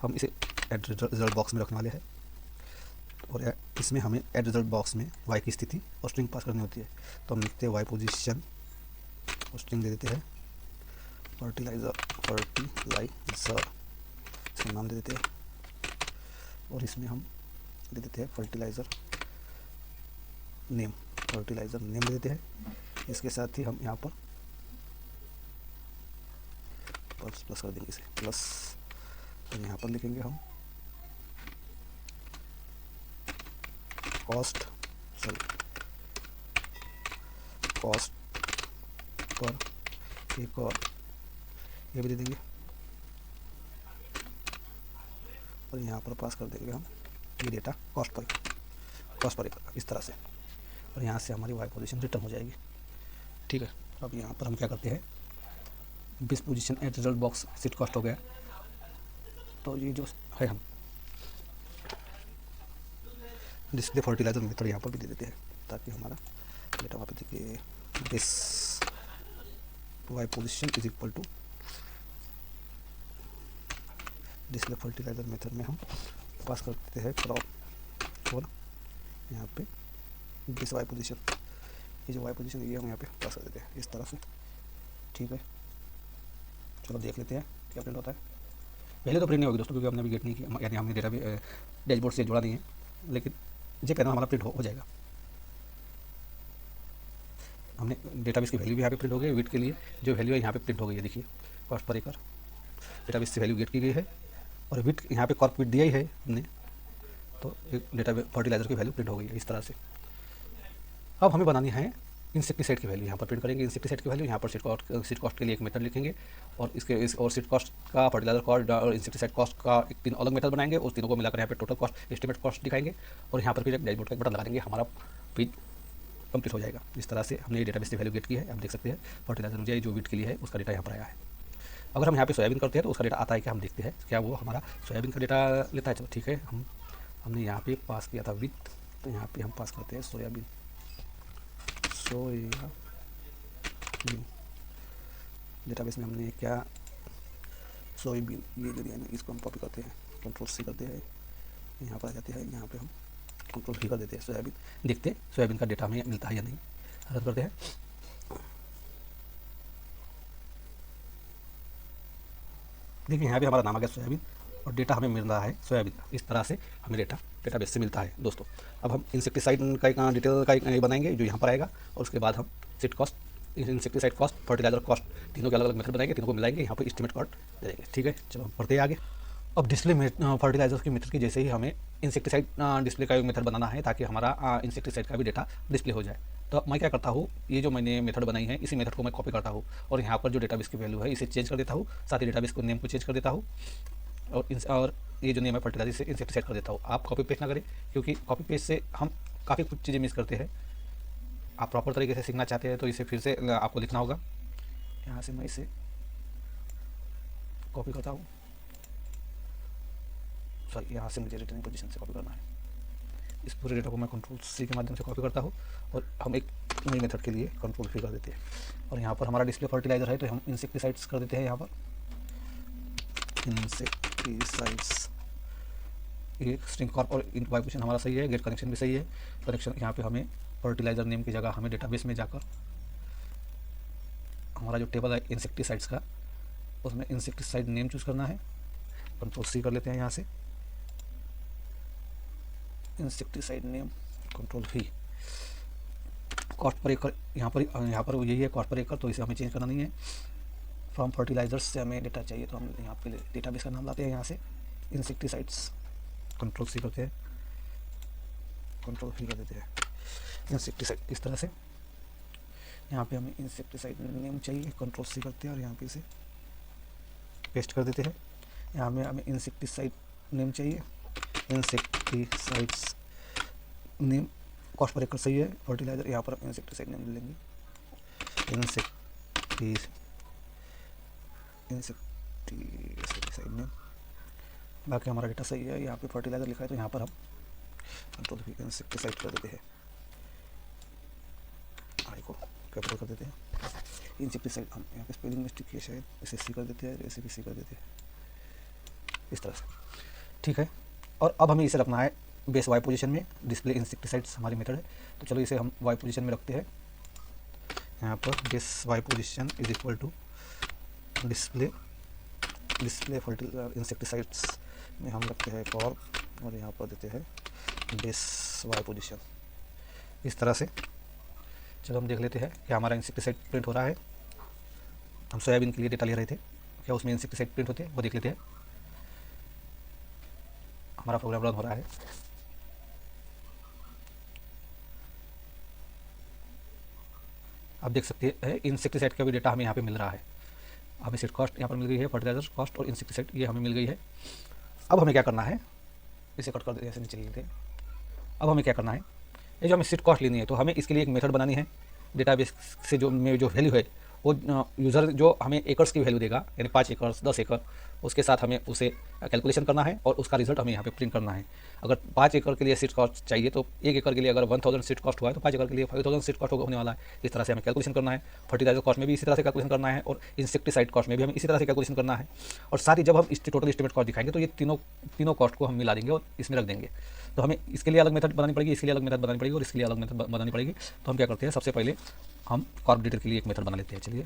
हम इसे एड रिजल्ट बॉक्स में रखने वाले हैं और इसमें हमें एड रिजल्ट बॉक्स में वाई की स्थिति और स्ट्रिंग पास करनी होती है। तो हम लिखते हैं वाई पोजीशन और स्ट्रिंग दे देते हैं फर्टिलाइज़र, इसका नाम दे देते हैं और इसमें हम दे देते हैं फर्टिलाइज़र नेम दे देते हैं। इसके साथ ही हम यहाँ पर प्लस कर देंगे इसे प्लस, और यहाँ पर लिखेंगे हम कॉस्ट पर एक और ये भी दे देंगे और यहाँ पर पास कर देंगे हम ये डेटा कॉस्ट पर एक इस तरह से, और यहाँ से हमारी वाई पोजीशन रिटर्न हो जाएगी। ठीक है, अब यहाँ पर हम क्या करते हैं, बिस position at result box set cost हो गया। तो ये जो है हम डिस्प्ले फर्टिलाइजर मेथड यहाँ पर भी दे देते हैं ताकि हमारा डेटा वहाँ पे देखिए this Y position is equal to display fertiliser method में हम पास कर देते हैं क्रॉप और यहाँ पे दिस वाई पोजीशन, ये जो वाई पोजीशन ये हम यहाँ पे पास कर देते हैं इस तरह से। ठीक है, चलो देख लेते हैं क्या प्रिंट होता है। पहले तो प्रिंट नहीं होगी दोस्तों क्योंकि हमने अभी गेट नहीं किया, यानी हमने डेटा भी डैशबोर्ड से जोड़ा नहीं है, लेकिन ये पैनल हमारा प्रिंट हो जाएगा। हमने डेटाबेस की वैल्यू भी यहाँ पे प्रिंट हो गई, विट के लिए जो वैल्यू है यहाँ पे प्रिंट हो गई है, देखिए कॉस्ट पर एकड़ डेटाबेस से वैल्यू गेट की गई है और विट यहाँ पे कॉर्प विट दिया ही है हमने, तो डेटा फर्टिलाइजर की वैल्यू प्रिंट हो गई है इस तरह से। अब हमें बनानी है इंसेक्टिसाइड की वैल्यू, यहाँ पर प्रिंट करेंगे इंसेक्टिसाइड की वैल्यू, यहाँ पर सीड कॉस्ट के लिए एक मेथड लिखेंगे और और सीड कॉस्ट का, फर्टिलाइजर कॉस्ट और इंसेक्टिसाइड कॉस्ट का एक तीन अलग मेथड बनाएंगे, उस तीनों को मिलाकर यहाँ पे टोटल कॉस्ट एस्टिमेट कॉस्ट दिखाएंगे और यहाँ पर फिर एक डैशबोर्ड का बटन लगा देंगे, हमारा पेज कंप्लीट हो जाएगा। इस तरह से हमने ये डेटाबेस से वैल्यू गेट की है, आप देख सकते हैं फर्टिलाइजर मुझे जो वीट के लिए है उसका डेटा यहाँ पर आया है। अगर हम यहाँ पे सोयाबीन करते हैं तो उसका डेटा आता है क्या, हम देखते हैं क्या वो हमारा सोयाबीन का डेटा लेता है। चलो ठीक है, हमने यहाँ पे पास किया था विथ, तो यहाँ पे हम पास करते हैं सोयाबीन डेटाबेस में हमने क्या सोयाबीन ये जो दिया है इसको हम कॉपी करते हैं, कंट्रोल सी करते हैं, यहाँ पर आ जाते हैं, यहाँ पे हम कंट्रोल भी कर देते हैं सोयाबीन, देखते हैं सोयाबीन का डेटा हमें मिलता है या नहीं, रन करते हैं। देखिए यहाँ पे हमारा नाम आ गया सोयाबीन और डेटा हमें मिल रहा है सोयाबीन। इस तरह से हमें डेटाबेस से मिलता है दोस्तों। अब हम इंसेक्टिसाइड का एक डिटेल का एक बनाएंगे जो यहाँ पर आएगा और उसके बाद हम seed cost, insecticide cost, fertiliser cost, तीनों के अलग अलग मेथड बनाएंगे, तीनों को मिलाएंगे, यहाँ पर एस्टिमेट कॉस्ट दे देंगे। ठीक है, चलो बढ़ते हैं आगे। अब डिस्प्ले फर्टिलाइजर की मेथड की जैसे ही हमें इंसेक्टिसाइड डिस्प्ले का एक मेथड बनाना है ताकि हमारा इंसेक्टिसाइड का भी डेटा डिस्प्ले हो जाए। तो मैं क्या करता हूँ, ये जो मैंने मेथड बनाई है इसी मेथड को मैं कॉपी करता हूँ और यहाँ पर जो डेटाबेस की वैल्यू है इसे चेंज कर देता हूँ, साथ ही डेटाबेस को नेम को चेंज कर देता हूँ और ये जो नेम है फर्टिलाइजर से इंसेक्टिसाइड कर देता हूँ। आप कॉपी पेस्ट ना करें क्योंकि कॉपी पेस्ट से हम काफ़ी कुछ चीज़ें मिस करते हैं। आप प्रॉपर तरीके से सीखना चाहते हैं तो इसे फिर से आपको लिखना होगा। यहाँ से मैं इसे कॉपी करता हूँ, सॉरी यहाँ से मुझे रिटर्निंग पोजीशन से कॉपी करना है। इस पूरे डेटा को मैं कंट्रोल सी के माध्यम से कॉपी करता हूँ और हम एक नई मेथड के लिए कंट्रोल भी कर देते हैं और यहाँ पर हमारा डिस्प्ले फर्टिलाइजर है तो हम इंसेक्टिसाइड्स कर देते हैं। यहाँ पर इंसेक्टिसाइड्स ये स्ट्रिंग कॉर्प और वाई पोजीशन हमारा सही है, गेट कनेक्शन भी सही है। कनेक्शन यहाँ पे हमें फर्टिलाइजर नेम की जगह हमें डेटाबेस में जाकर हमारा जो टेबल है इंसेक्टिसाइड्स का उसमें इंसेक्टिसाइड नेम चूज़ करना है। कंट्रोल सी कर लेते हैं यहाँ से, इंसेक्टिसाइड नेम कंट्रोल भी, कॉस्ट पर एकड़ यहाँ पर यही है कॉस्ट पर एकड़, तो इसे हमें चेंज करना नहीं है। फ्रॉम फर्टिलाइजर्स से हमें डेटा चाहिए तो हम यहाँ पे डेटाबेस का नाम लाते हैं, यहाँ से इंसेक्टिसाइड्स कंट्रोल सी करते हैं, कंट्रोल भी कर देते हैं इंसेक्टिसाइड। इस तरह से यहाँ पे हमें इंसेक्टिसाइड नेम चाहिए, कंट्रोल सी करते हैं और यहाँ पे इसे पेस्ट कर देते हैं। यहाँ में हमें इंसेक्टिसाइड नेम चाहिए, इंसेक्टिसाइड्स नेम कॉस्ट पर एकड़ सही है, फर्टिलाइजर यहाँ पर इंसेक्टिसाइड नेम लेंगे, इंसेक्टिसाइड नेम। बाकी हमारा डेटा सही है, यहाँ पे फर्टिलाइज़र लिखा है तो यहाँ पर हम कंट्रोल भी इंसेक्टिसाइड कर देते हैं, आई को कैपिटल कर देते हैं। इंसेक्टिसाइड हम यहाँ पे स्पेलिंग मिस्टेक की है शायद, इसे सी कर देते हैं, इसे भी सी कर देते हैं, इस तरह से, ठीक है। और अब हमें इसे रखना है बेस वाई पोजीशन में। डिस्प्ले इंसेक्टिसाइड्स हमारी मेथड है, तो चलो इसे हम वाई पोजीशन में रखते हैं। यहाँ पर base Y position is equal to display fertiliser insecticides में हम रखते हैं कॉर्प और यहाँ पर देते हैं बेस वाई पोजीशन, इस तरह से। चलो हम देख लेते हैं कि हमारा इंसेक्टिसाइड प्रिंट हो रहा है। हम सोयाबीन के लिए डेटा ले रहे थे, क्या उसमें इंसेक्टिसाइड प्रिंट होते हैं वो देख लेते हैं। हमारा प्रोग्राम रन हो रहा है। आप देख सकते हैं इंसेक्टिसाइड का भी डेटा हमें यहाँ पे मिल रहा है। हमें सीड कॉस्ट यहाँ पर मिल गई है, फर्टिलाइजर कॉस्ट और इंसेक्टिसाइड ये हमें मिल गई है। अब हमें क्या करना है, इसे कट कर देते हैं, ऐसे नीचे लेते हैं। अब हमें क्या करना है, ये जो हमें सीड कॉस्ट लेनी है तो हमें इसके लिए एक मेथड बनानी है। डेटाबेस से जो वैल्यू है वो यूज़र जो हमें एकर्स की वैल्यू देगा, यानी 5 एकड़ 10 एकड़, उसके साथ हमें उसे कैलकुलेशन करना है और उसका रिजल्ट हमें यहाँ पे प्रिंट करना है। अगर 5 एकड़ के लिए सीड कॉस्ट चाहिए तो 1 एकड़ के लिए अगर 1000 सीड कॉस्ट हुआ है तो 5 एकड़ के लिए 5000 सीड कॉस्ट होने वाला है। इस तरह से हमें कैलकुलेशन करना है। फर्टिलाइजर कॉस्ट में भी इसी तरह से कैलकुलेशन करना है और इंसेक्टिसाइड कॉस्ट में भी हमें इसी तरह से कैलकुलेशन करना है। और साथ ही जब हम इस टोटल एस्टिमेट कॉस्ट दिखाएंगे तो ये तीनों कॉस्ट को हम मिला देंगे और इसमें रख देंगे। तो हमें इसके लिए अलग मेथड बनानी पड़ेगी, इसके लिए अलग मेथड बनानी पड़ेगी और इसके लिए अलग मेथड बनानी पड़ेगी। तो हम क्या करते हैं, सबसे पहले हम कॉर्प डिटेल के लिए एक मेथड बना लेते हैं। चलिए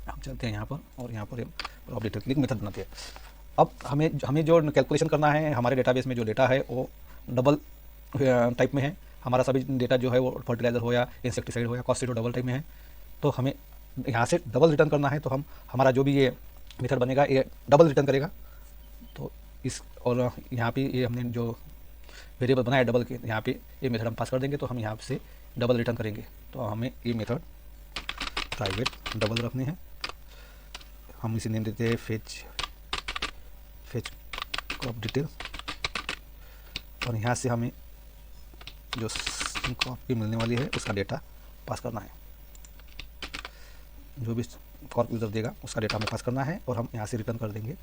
हम चलते हैं यहाँ पर और यहाँ पर कॉर्प डिटेल के लिए एक मेथड बनाते हैं। अब हमें जो कैलकुलेशन करना है, हमारे डेटाबेस में जो डेटा है वो डबल टाइप में है। हमारा सभी डेटा जो है वो फर्टिलाइजर हो या इंसेक्टिसाइड हो या कॉस्ट हो डबल टाइप में है। तो हमें यहाँ से डबल रिटर्न करना है, तो हम हमारा जो भी ये मेथड बनेगा ये डबल रिटर्न करेगा। तो इस और यहाँ पे ये हमने जो वेरिएबल बनाया डबल के, यहाँ पे ये मेथड हम पास कर देंगे तो हम यहाँ से डबल रिटर्न करेंगे। तो हमें ये मेथड प्राइवेट डबल रखने हैं। हम इसे नेम देते हैं फेच क्रॉप डिटेल और यहाँ से हमें जो क्रॉप की मिलने वाली है उसका डेटा पास करना है। जो भी क्रॉप यूज़र देगा उसका डेटा हमें पास करना है और हम यहाँ से रिटर्न कर देंगे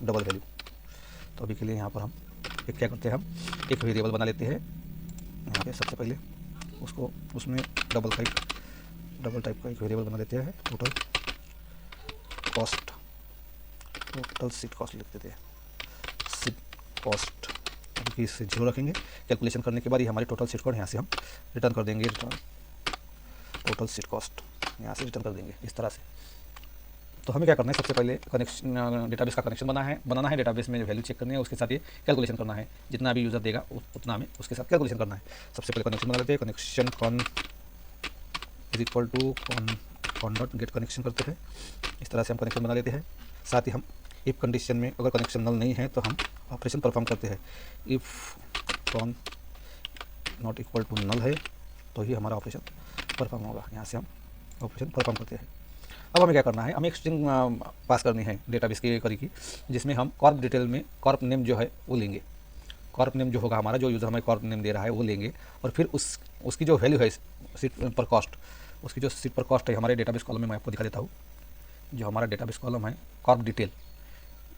डबल वैल्यू। तो अभी के लिए यहाँ पर हम क्या करते हैं, हम एक वेरिएबल बना लेते हैं यहाँ पे। सबसे पहले उसको उसमें डबल टाइप का एक वेरिएबल बना देते हैं। टोटल सीड कॉस्ट लिख देते हैं, सीड कॉस्ट अभी इससे 0 रखेंगे। कैलकुलेशन करने के बाद ये हमारी टोटल सीड कॉस्ट यहाँ से हम रिटर्न कर देंगे, टोटल सीड कॉस्ट यहाँ से रिटर्न कर देंगे इस तरह से। तो हमें क्या करना है, सबसे पहले कनेक्शन डेटाबेस का कनेक्शन बनाना है, डेटाबेस में वैल्यू चेक करनी है, उसके साथ ये कैलकुलेशन करना है। जितना भी यूज़र देगा उतना हमें उसके साथ कैलकुलेशन करना है। सबसे पहले कनेक्शन बना लेते हैं। Connection con is equal to con dot get connection करते हैं। इस तरह से हम कनेक्शन बना लेते हैं। साथ ही हम इफ़ कंडीशन में अगर कनेक्शन नल नहीं है तो हम ऑपरेशन परफॉर्म करते हैं। If con not equal to null है तो ही हमारा ऑपरेशन परफॉर्म होगा। यहाँ से हम ऑपरेशन परफॉर्म करते हैं। अब हमें क्या करना है, हमें एक स्ट्रिंग पास करनी है डेटाबेस के करी की, जिसमें हम कॉर्प डिटेल में कॉर्प नेम जो है वो लेंगे। कॉर्प नेम जो होगा हमारा, जो यूज़र हमें कॉर्प नेम दे रहा है वो लेंगे और फिर उसकी जो वैल्यू है सीट पर कॉस्ट, उसकी जो सीट पर कॉस्ट है हमारे डेटाबेस कॉलम में मैं आपको दिखा देता हूँ। जो हमारा डेटाबेस कॉलम है कॉर्प डिटेल,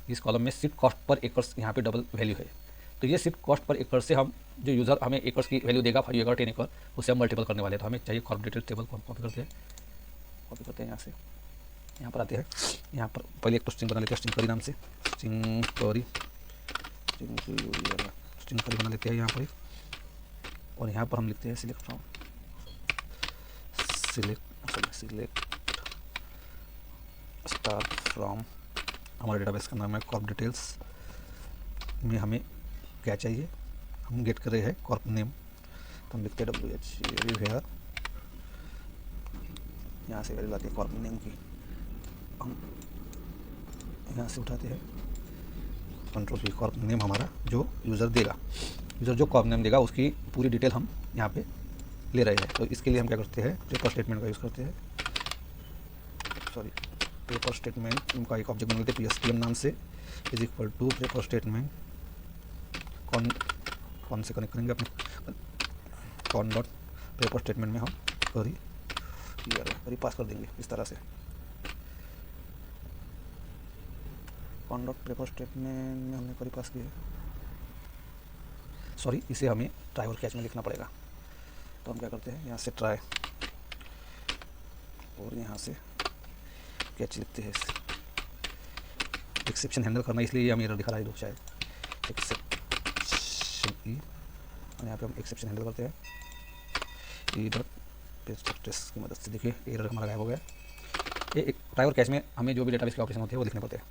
इस कॉलम में सीट कॉस्ट पर एकर्स यहाँ पे डबल वैल्यू है। तो ये सीट कॉस्ट पर एकड़ से हम जो यूज़र हमें एकर्स की वैल्यू देगा 5 एकड़ 10 एकड़, उससे हम मल्टीपल करने वाले हैं। तो हमें चाहिए कॉर्प डिटेल टेबल को हम कॉपी करते हैं यहाँ से, यहाँ पर आते हैं। यहाँ पर पहले एक तो स्ट्रिंग बना लेते हैं, स्ट्रिंग करी नाम से, स्ट्रिंग करी बना लेते हैं यहाँ पर। और यहाँ पर हम लिखते हैं सिलेक्ट स्टार फ्रॉम, हमारे डेटाबेस का नाम है कॉर्प डिटेल्स में हमें क्या चाहिए, हम गेट कर रहे हैं कॉर्प नेम। तो हम लिखते हैं WH, यहाँ से वैल्यू आती है कॉर्प नेम की, हम यहाँ से उठाते हैं कंट्रोल V, कॉर्प नेम हमारा जो यूज़र देगा, यूज़र जो कॉर्प नेम देगा उसकी पूरी डिटेल हम यहाँ पे ले रहे हैं। तो इसके लिए हम क्या करते हैं, पेपर स्टेटमेंट का यूज़ करते हैं। पेपर स्टेटमेंट का एक ऑब्जेक्ट बना लेते हैं PSTM नाम से, is equal to paper statement कौन से कनेक्ट करेंगे अपने कॉन डॉट पेपर स्टेटमेंट में हम करी पास कर देंगे इस तरह से। कॉन डॉट पेपर स्टेटमेंट में हमने करी पास किया है, सॉरी इसे हमें ट्राई और कैच में लिखना पड़ेगा। तो हम क्या करते हैं, यहाँ से ट्राई और यहाँ से कैच लिखते हैं। एक्सेप्शन हैंडल करना इसलिए ये हम एरर दिखा रहा है दो शायद एक्सेप्शन ई, और यहाँ पे हम एक्सेप्शन हैंडल करते हैं ई डॉट टेस्ट की मदद से। देखिए एरर हमारा गायब हो गया। ये एक ट्राई और कैच में हमें जो भी डेटाबेस के ऑपरेशन होते हैं वो लिखने पड़ते हैं।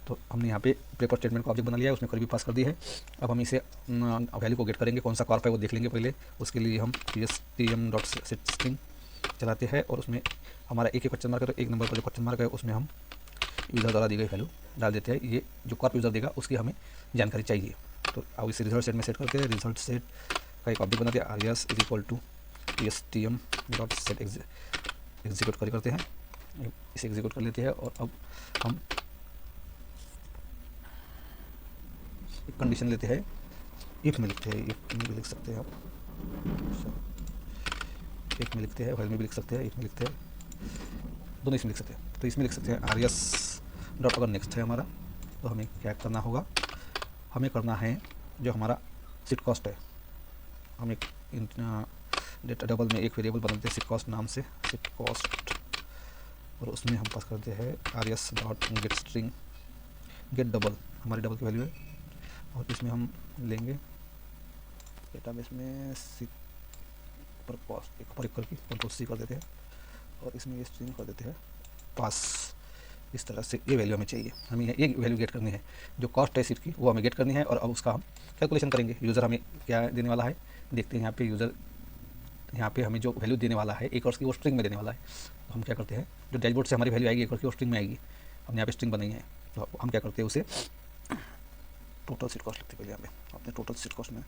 तो हमने यहाँ पे पेपर स्टेटमेंट को ऑब्जेक्ट बना लिया है, उसमें करीबी पास कर दी है। अब हम इसे वैल्यू को गेट करेंगे, कौन सा कॉर्प है वो देख लेंगे पहले। उसके लिए हम stm डॉट सेट स्ट्रिंग चलाते हैं और उसमें हमारा एक क्वेश्चन मार्क है, तो एक नंबर पर जो क्वेश्चन मार्क है उसमें हम यूज़र द्वारा दी गई वैल्यू डाल देते हैं। ये जो कॉर्प यूज़र देगा उसकी हमें जानकारी चाहिए। तो अब इसे रिजल्ट सेट में सेट करते हैं। रिजल्ट सेट का एक ऑब्जेक्ट बनाते हैं arias is equal to stm dot set execute करते हैं। इसे एग्जीक्यूट कर लेते हैं और अब हम एक कंडीशन लेते हैं, इफ़ में लिखते हैं, इफ़ में भी लिख सकते हैं आप, इफ़ में लिखते हैं, वाइल में भी लिख सकते हैं, इफ़ में लिखते हैं, दोनों इसमें लिख सकते हैं। तो इसमें लिख सकते हैं arias डॉट अगर नेक्स्ट है हमारा, तो हमें क्या करना होगा, हमें करना है जो हमारा सिट कॉस्ट है, हम एक डेटा डबल में एक वेरिएबल बनाते हैं सिट कॉस्ट नाम से, सिट कॉस्ट, और उसमें हम पास करते हैं arias dot get string, get double हमारी डबल की वैल्यू है, और इसमें हम लेंगे डेटाबेस में सिट पर कॉस्ट एक पर एक करके कंट्रोल सी कर देते हैं और इसमें ये स्ट्रिंग कर देते हैं पास। इस तरह से ये वैल्यू हमें चाहिए, हमें ये वैल्यू गेट करनी है, जो कॉस्ट है सीट की वो हमें गेट करनी है। और अब उसका हम कैलकुलेशन करेंगे। यूज़र हमें क्या देने वाला है देखते हैं। यहाँ पे यूज़र यहाँ पे हमें जो वैल्यू देने वाला है एक की वो स्ट्रिंग में देने वाला है। तो हम क्या करते हैं, जो डैशबोर्ड से हमारी वैल्यू आएगी एक की वो स्ट्रिंग में आएगी। हमने यहाँ पे स्ट्रिंग बनाई है, तो हम क्या करते हैं उसे टोटल सीट कॉस्ट लिखते हैं पहले। यहाँ पे अपने टोटल सीट कॉस्ट में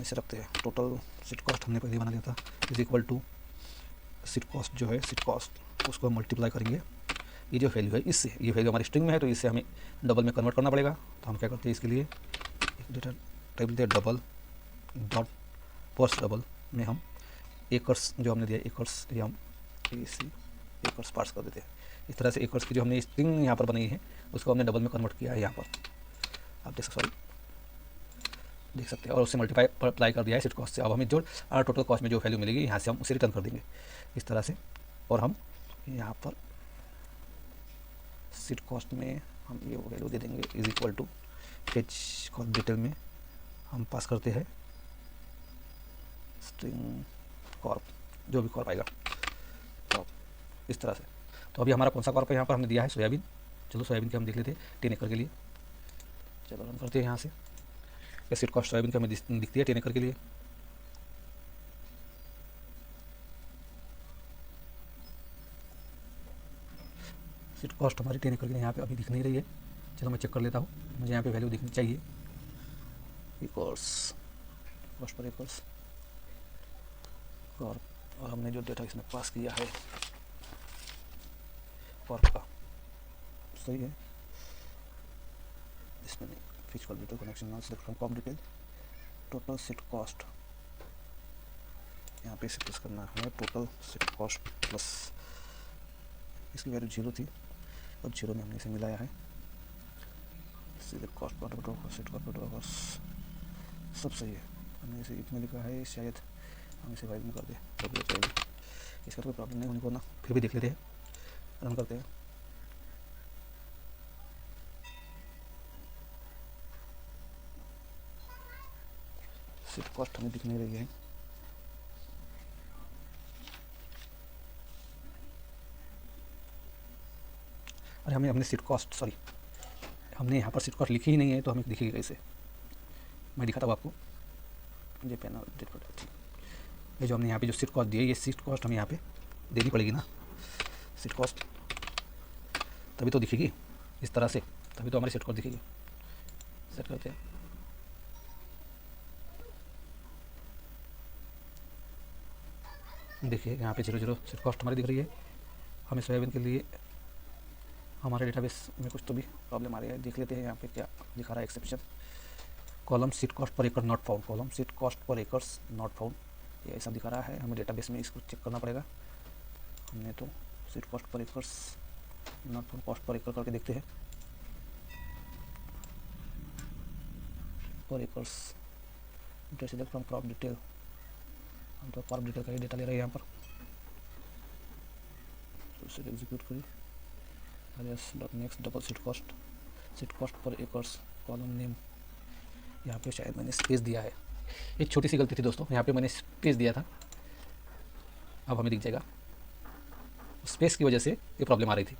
इसे रखते हैं। टोटल सीट कॉस्ट हमने पहले बना लिया था, is equal to seed cost जो है सीट कॉस्ट उसको हम मल्टीप्लाई करेंगे ये जो वैल्यू है इससे। ये वैल्यू हमारी स्ट्रिंग में है तो इसे हमें डबल में कन्वर्ट करना पड़ेगा। तो हम क्या करते हैं इसके लिए एक डेटा टाइप देते हैं डबल डॉट पोस्ट डबल में हम एकर्स जो हमने दिया एकर्स, ये हम इसी एकर्स पार्स कर देते हैं। इस तरह से एकर्स की जो हमने स्ट्रिंग यहाँ पर बनाई है उसको हमने डबल में कन्वर्ट किया है यहाँ पर, आप देख सकते हैं, और उससे मल्टीप्लाई अप्लाई कर दिया है सीट कॉस्ट से। अब हमें जो टोटल कॉस्ट में जो वैल्यू मिलेगी यहाँ से हम उसे रिटर्न कर देंगे इस तरह से। और हम यहाँ पर सीट कॉस्ट में हम ये वैल्यू दे देंगे is equal to fetch cost detail में हम पास करते हैं स्ट्रिंग कॉर्प, जो भी कॉर्प आएगा तो इस तरह से। तो अभी हमारा कौन सा कॉर्प है यहाँ पर हमने दिया है सोयाबीन। चलो सोयाबीन के हम देख लेते हैं 10 एकड़ के लिए। चलो रन करते हैं यहाँ से। ये सीट कॉस्ट सोयाबीन का हमें दिखती है 10 एकड़ के लिए। सीट कॉस्ट हमारी 10 एकड़ के लिए यहाँ पे अभी दिख नहीं रही है। चलो मैं चेक कर लेता हूँ, मुझे यहाँ पे वैल्यू दिखनी चाहिए। एकर्स कॉस्ट पर एकर्स और हमने जो डेटा इसमें पास किया है कॉर्प का सही है। इसमें physical detail connection now select from Corp detail total seat cost, यहाँ पे इसे प्लस करना है टोटल सीट कॉस्ट प्लस इसकी वैल्यू 0 थी और 0 में हमने इसे मिलाया है। Select cost per seat cost सब सही है। हमने इसे इतना लिखा है, शायद हम इसे वाइड में कर दें तो भी चाहिए, इसका कोई प्रॉब्लम नहीं होने को ना। फिर भी देख लेते हैं, रन करते हैं। सीट कॉस्ट हमें दिख नहीं रही है। अरे हमने सीट कॉस्ट सॉरी हमने यहाँ पर सीट कॉस्ट लिखी ही नहीं है तो हमें दिखेगी कैसे। मैं दिखाता हूँ आपको, ये पेनल्टी ये जो हमने यहाँ पे जो सीट कॉस्ट दी है ये सीट कॉस्ट हमें यहाँ पे देनी पड़ेगी ना। सीट कॉस्ट तभी तो दिखेगी इस तरह से, तभी तो हमारी सीट कॉस्ट दिखेगी। सेट करते हैं। देखिए यहाँ पे 0 सीट कॉस्ट हमारी दिख रही है। हमें सोयाबीन के लिए हमारे डेटाबेस में कुछ तो भी प्रॉब्लम आ रही है, देख लेते हैं यहाँ पे क्या दिखा रहा है exception. Column seat cost per एकड़ not found, column seat cost per acres not found, ये ऐसा दिखा रहा है। हमें डेटाबेस में इसको चेक करना पड़ेगा। हमने तो seat cost per acres not found, cost per एकड़ करके देखते हैं। पर acres select from crop detail, हम तो क्रॉप डिटेल का ही डेटा ले रहे हैं यहाँ पर। तो इसे एग्जीक्यूट करिए। Next double seat cost per acres, column name, यहाँ पे शायद मैंने स्पेस दिया है, एक छोटी सी गलती थी दोस्तों, यहाँ पे मैंने स्पेस दिया था। अब हमें दिख जाएगा, स्पेस की वजह से ये प्रॉब्लम आ रही थी।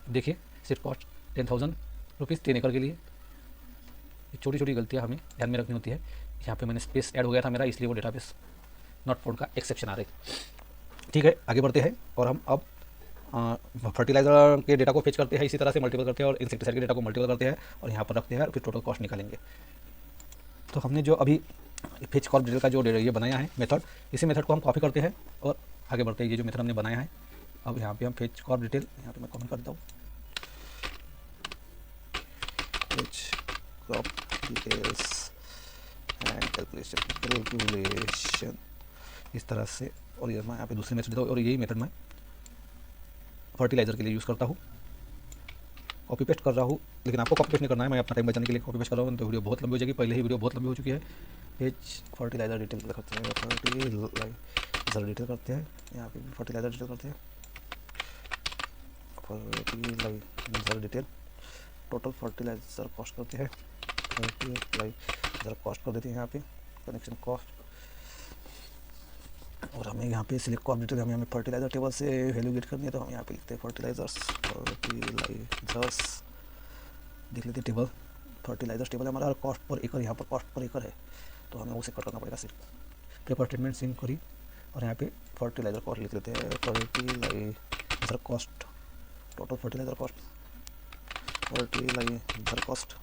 देखिए सीट कॉस्ट 10,000 रुपीज़ 10 एकड़ के लिए। ये छोटी छोटी गलतियाँ हमें ध्यान में रखनी होती है। यहाँ पे मैंने स्पेस ऐड हो गया था मेरा, इसलिए वो डेटाबेस नॉट फाउंड का एक्सेप्शन आ रही। ठीक है, आगे बढ़ते हैं और हम अब फर्टिलाइज़र के डेटा को फेच करते हैं, इसी तरह से मल्टीपल करते हैं और इंसेक्टिसाइड के डेटा को मल्टीपल करते हैं और यहाँ पर रखते हैं और फिर टोटल कॉस्ट निकालेंगे। तो हमने जो अभी फेच कॉर्प डिटेल का जो ये बनाया है मेथड, इसी मेथड को हम कॉपी करते हैं और आगे बढ़ते हैं। ये जो मेथड हमने बनाया है, अब यहाँ पे हम फेच कॉर्प डिटेल, यहाँ पे मैं कमेंट कर देता हूँ, fetch Corp details and calculation इस तरह से। और ये मैं यहाँ पे दूसरी मेथड देता हूँ और यही मेथड मैं फर्टिलाइज़र के लिए यूज़ करता हूँ। कॉपी पेस्ट कर रहा हूँ, लेकिन आपको कॉपी पेस्ट नहीं करना है, मैं अपना टाइम बचाने के लिए कॉपी पेस्ट कर रहा हूँ। तो वीडियो बहुत लंबी हो जाएगी, पहले ही वीडियो बहुत लंबी हो चुकी है। पेज फर्टिलाइज़र डिटेल करते हैं, फर्टिलाइज़र डिटेल करते हैं, यहाँ पे फर्टिलाइज़र डिटेल करते हैं, fertiliser detail, total fertiliser cost करते हैं, फर्टिलाइज़र कॉस्ट कर देते हैं यहाँ पे, कनेक्शन कॉस्ट। और हमें यहाँ पे सिलेक्ट कॉस्ट डिटेल, हमें फर्टिलाइज़र टेबल से वैल्यू गेट करनी है, तो हम यहाँ पे लिखते हैं फर्टिलाइज़र्स देख लेते हैं टेबल, फर्टिलाइज़र्स टेबल है हमारा, और कॉस्ट पर एकड़, यहाँ पर कॉस्ट पर एकड़ है, तो हमें उसे कट करना पड़ेगा सिर्फ। पेपर स्टेटमेंट सिंक करी और यहाँ पे फर्टिलाइज़र कॉस्ट लिख लेते हैं, fertiliser cost, total fertiliser cost, fertiliser cost,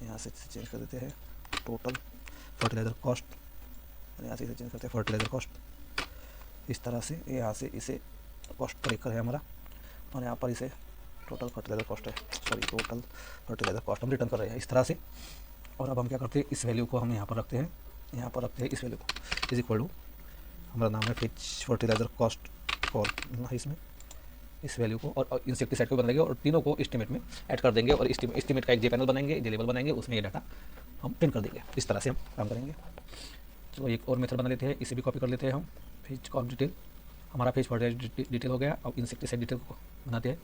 यहाँ से चेंज कर देते हैं टोटल फर्टिलाइज़र कॉस्ट, और यहाँ से इसे चेंज करते हैं फर्टिलाइज़र कॉस्ट। इस तरह से यहाँ से इसे कॉस्ट पर एकड़ है हमारा, और यहाँ पर इसे टोटल फर्टिलाइज़र कॉस्ट है, सॉरी टोटल फर्टिलाइज़र कॉस्ट हम रिटर्न कर रहे हैं इस तरह से। और अब हम क्या करते हैं, इस वैल्यू को हम यहाँ पर रखते हैं, यहाँ पर रखते हैं इस वैल्यू को, इज इक्वल टू, हमारा नाम है फेच फर्टिलाइज़र कॉस्ट और इसमें इस वैल्यू को और इंसेक्टिसाइड को बनाएंगे और तीनों को एस्टीमेट में ऐड कर देंगे और एस्टीमेट का एक जे पैनल बनाएंगे, जे लेबल बनाएंगे, उसमें ये डाटा हम प्रिंट कर देंगे। इस तरह से हम काम करेंगे। तो एक और मेथड बना लेते हैं, इसे भी कॉपी कर लेते हैं हम, फेच कॉस्ट डिटेल, हमारा फेच फर्टिलाइज़र डिटेल हो गया। अब इंसेक्टिसाइड डिटेल को बनाते हैं,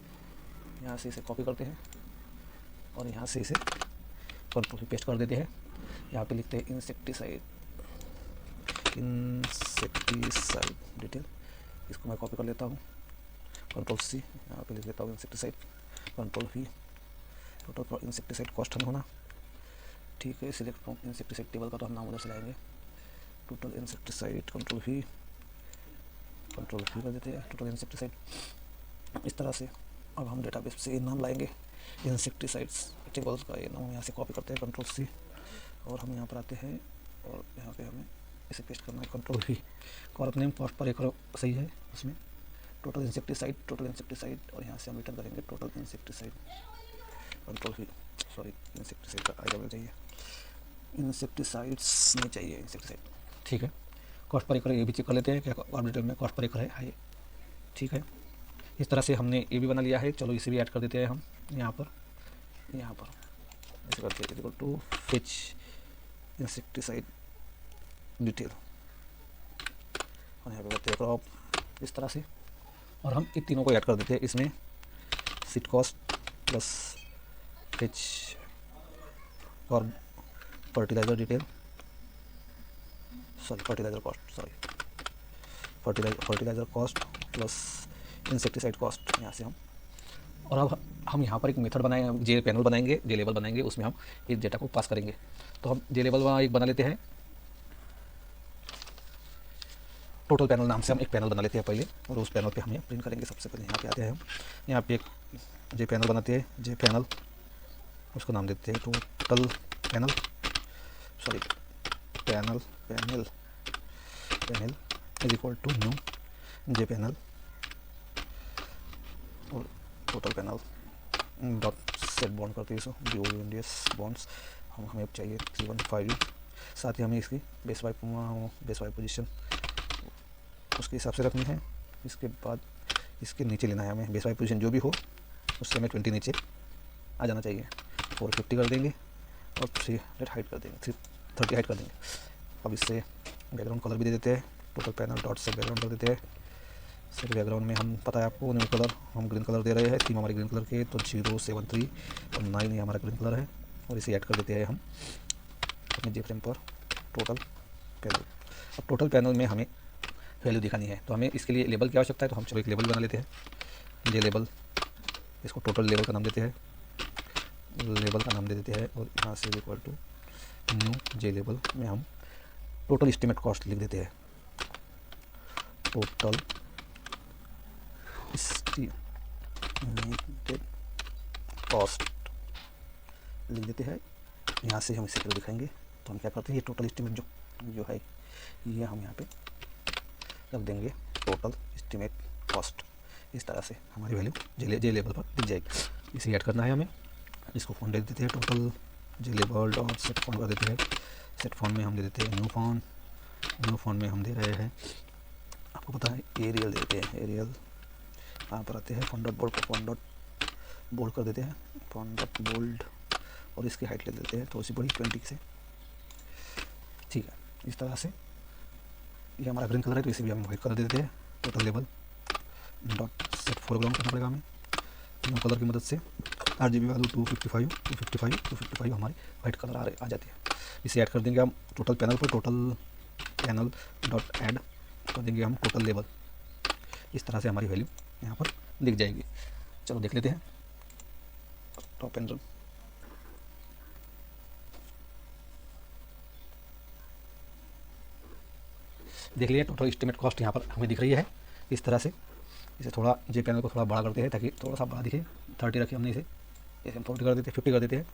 यहाँ से इसे कॉपी करते हैं और यहाँ से इसे कंट्रोल पेस्ट कर देते हैं। यहाँ पे लिखते हैं इंसेक्टिसाइड डिटेल, इसको मैं कॉपी कर लेता हूँ, कंट्रोल सी, यहाँ पे लिख लेता हूँ insecticide, control we, total for insecticide cost हम होना। ठीक है, सिलेक्ट फ्रॉम इंसेक्टिसाइड टेबल का तो हम नाम उधर से लाएंगे, टोटल इंसेक्टिसाइड, कंट्रोल वी कर देते हैं, टोटल इंसेक्टिसाइड इस तरह से। अब हम डेटाबेस से नाम लाएंगे इंसेक्टिसाइड्स टेबल्स का, ये नाम हम यहाँ से कॉपी करते हैं, कंट्रोल सी, और हम यहाँ पर आते हैं और यहाँ पे हमें इसे पेस्ट करना है, control we, Corp name cost per एकड़ सही है, उसमें टोटल इंसेक्टिसाइड और यहाँ से हम रिटर्न करेंगे total insecticide, control we, sorry insecticide का आइटम चाहिए, इंसेक्टिसाइड्स नहीं चाहिए, इंसेक्टिसाइड। ठीक है, कॉस्ट पर एकड़ ये भी चेक कर लेते हैं क्या कॉर्प डिटेल में कॉस्ट पर एकड़ है, हाई। ठीक है, इस तरह से हमने ये भी बना लिया है। चलो इसे भी ऐड कर देते हैं हम यहाँ पर ऐसे करते हैं, equal to fetch insecticide detail, और यहाँ पे करते हैं क्रॉप इस तरह से, और हम इन तीनों को ऐड कर देते हैं इसमें, सीट कॉस्ट प्लस फेच और fertiliser detail, sorry fertiliser cost plus insecticide cost, यहाँ से हम। और अब हम यहाँ पर एक मेथड बनाएंगे, जे पैनल बनाएंगे, जे लेबल बनाएंगे, उसमें हम इस डेटा को पास करेंगे। तो हम जे लेबल एक बना लेते हैं, टोटल पैनल नाम से हम एक पैनल बना लेते हैं पहले, और उस पैनल पे हम यहाँ प्रिंट करेंगे। सबसे पहले यहाँ पे आते हैं हम, यहाँ पे एक जे पैनल बनाते हैं, जे पैनल, उसको नाम देते हैं total panel, sorry panel is equal to new J panel और total panel dot set bond करते हैं, BONDS बॉन्ड्स हमें चाहिए 315, साथ ही हमें इसकी बेस वाई पोजीशन उसके हिसाब से रखनी है। इसके बाद इसके नीचे लेना है हमें, बेस वाई पोजीशन जो भी हो उससे हमें 20 नीचे आ जाना चाहिए। 450 कर देंगे और 300 हाइट कर देंगे, 330 हाइट कर देंगे। अब इससे बैकग्राउंड कलर भी दे देते हैं, टोटल पैनल डॉट से बैकग्राउंड कर देते हैं। सिर्फ बैकग्राउंड में हम पता है आपको न्यू कलर हम ग्रीन कलर दे रहे हैं, थीम हमारे ग्रीन कलर के, तो 073 और 9 ये हमारा ग्रीन कलर है। और इसे ऐड कर देते हैं हम अपने जे फ्रेम पर टोटल पैनल। अब टोटल पैनल में हमें वैल्यू दिखानी है, तो हमें इसके लिए लेबल की आवश्यकता है। तो हम चलो एक लेबल बना लेते हैं, जे लेबल, इसको टोटल लेबल का नाम देते हैं, लेबल का नाम दे देते हैं। और यहाँ से equal to new J label में हम टोटल एस्टिमेट कॉस्ट लिख देते हैं, टोटल एस्टिमेटेड कॉस्ट लिख देते हैं। यहाँ से हम इसे कर दिखाएंगे। तो हम क्या करते हैं, ये टोटल एस्टिमेट जो है ये हम यहाँ पे रख देंगे, टोटल एस्टिमेट कॉस्ट। इस तरह से हमारी वैल्यू जे लेबल पर दिख जाएगी। इसे ऐड करना है हमें, इसको फ़ॉन्ट दे देते हैं, टोटल जे लेबल डॉट सेट फ़ॉन्ट कर देते हैं। सेट फ़ॉन्ट में हम दे देते हैं न्यू फ़ॉन्ट, न्यू फ़ॉन्ट में हम दे रहे हैं, आपको पता है एरियल देते हैं, एरियल। यहाँ पर आते हैं फ़ॉन्ट डॉट बोल्ड को फ़ॉन्ट डॉट बोल्ड कर देते हैं, फ़ॉन्ट डॉट बोल्ड। और इसकी हाइट ले देते हैं थोड़ी सी बड़ी 20 से, ठीक है। इस तरह से ये हमारा ग्रीन कलर है तो इसे भी हम वाइट कलर दे देते हैं। Total label dot set foreground करना पड़ेगा हमें न्यू कलर की मदद से। RGB वैल्यू 255 हमारी वाइट कलर आ जाती है। इसे ऐड कर देंगे हम टोटल पैनल पर, टोटल पैनल डॉट ऐड कर देंगे हम टोटल लेबल। इस तरह से हमारी वैल्यू यहाँ पर दिख जाएगी। चलो देख लेते हैं टॉप पैनल। देख लिया टोटल एस्टिमेट कॉस्ट यहाँ पर हमें दिख रही है इस तरह से। इसे थोड़ा जे पैनल को थोड़ा बड़ा करते हैं ताकि थोड़ा सा बड़ा दिखे। 30 रखे हमने, इसे हम 40 कर देते हैं, 50 कर देते हैं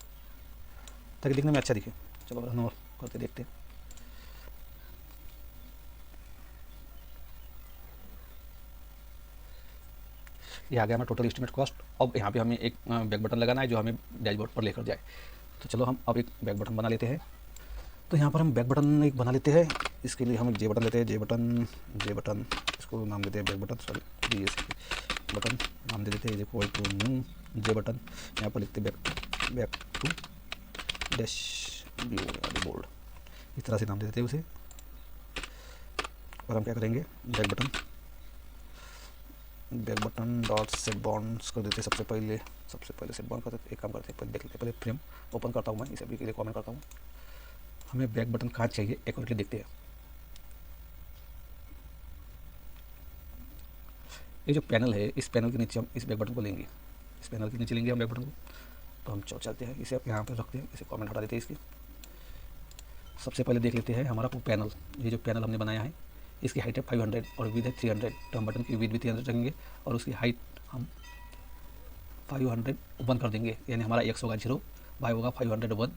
ताकि दिखने में अच्छा दिखे। चलो रन और करके देखते हैं। ये आ गया हमारा टोटल एस्टिमेट कॉस्ट। अब यहाँ पे हमें एक बैक बटन लगाना है जो हमें डैशबोर्ड पर लेकर जाए। तो चलो हम अब एक बैक बटन बना लेते हैं। तो यहाँ पर हम बैक बटन एक बना लेते हैं। इसके लिए हम एक जे बटन लेते हैं, जे बटन इसको नाम देते हैं बैक बटन, सॉरी बटन नाम दे देते हैं equal to new J button. यहाँ पर लिखते बैक टू डैशबोर्ड, इस तरह से नाम दे देते हैं उसे। और हम क्या करेंगे, back button dot set bounds कर देते हैं। सबसे पहले सेट बॉन्ड करते, एक काम करते हैं, पहले देख लेते हैं। पहले फ्रेम ओपन करता हूँ मैं, इसे अभी के लिए कमेंट करता हूँ। हमें बैक बटन कहाँ चाहिए एक्यूरेटली देखते हैं। ये जो पैनल है, इस पैनल के नीचे हम इस बैक बटन को लेंगे, इस पैनल के नीचे लेंगे हम बैक बटन को। तो हम चलते हैं, इसे आप यहाँ पर रखते हैं, इसे कमेंट हटा देते हैं इसकी। सबसे पहले देख लेते हैं हमारा वो पैनल, ये जो पैनल हमने बनाया है इसकी हाइट है 500 और विड्थ है 300। तो हम बटन की विड्थ भी 300 रखेंगे और उसकी हाइट हम 501 कर देंगे। यानी हमारा x होगा 0, y होगा 501,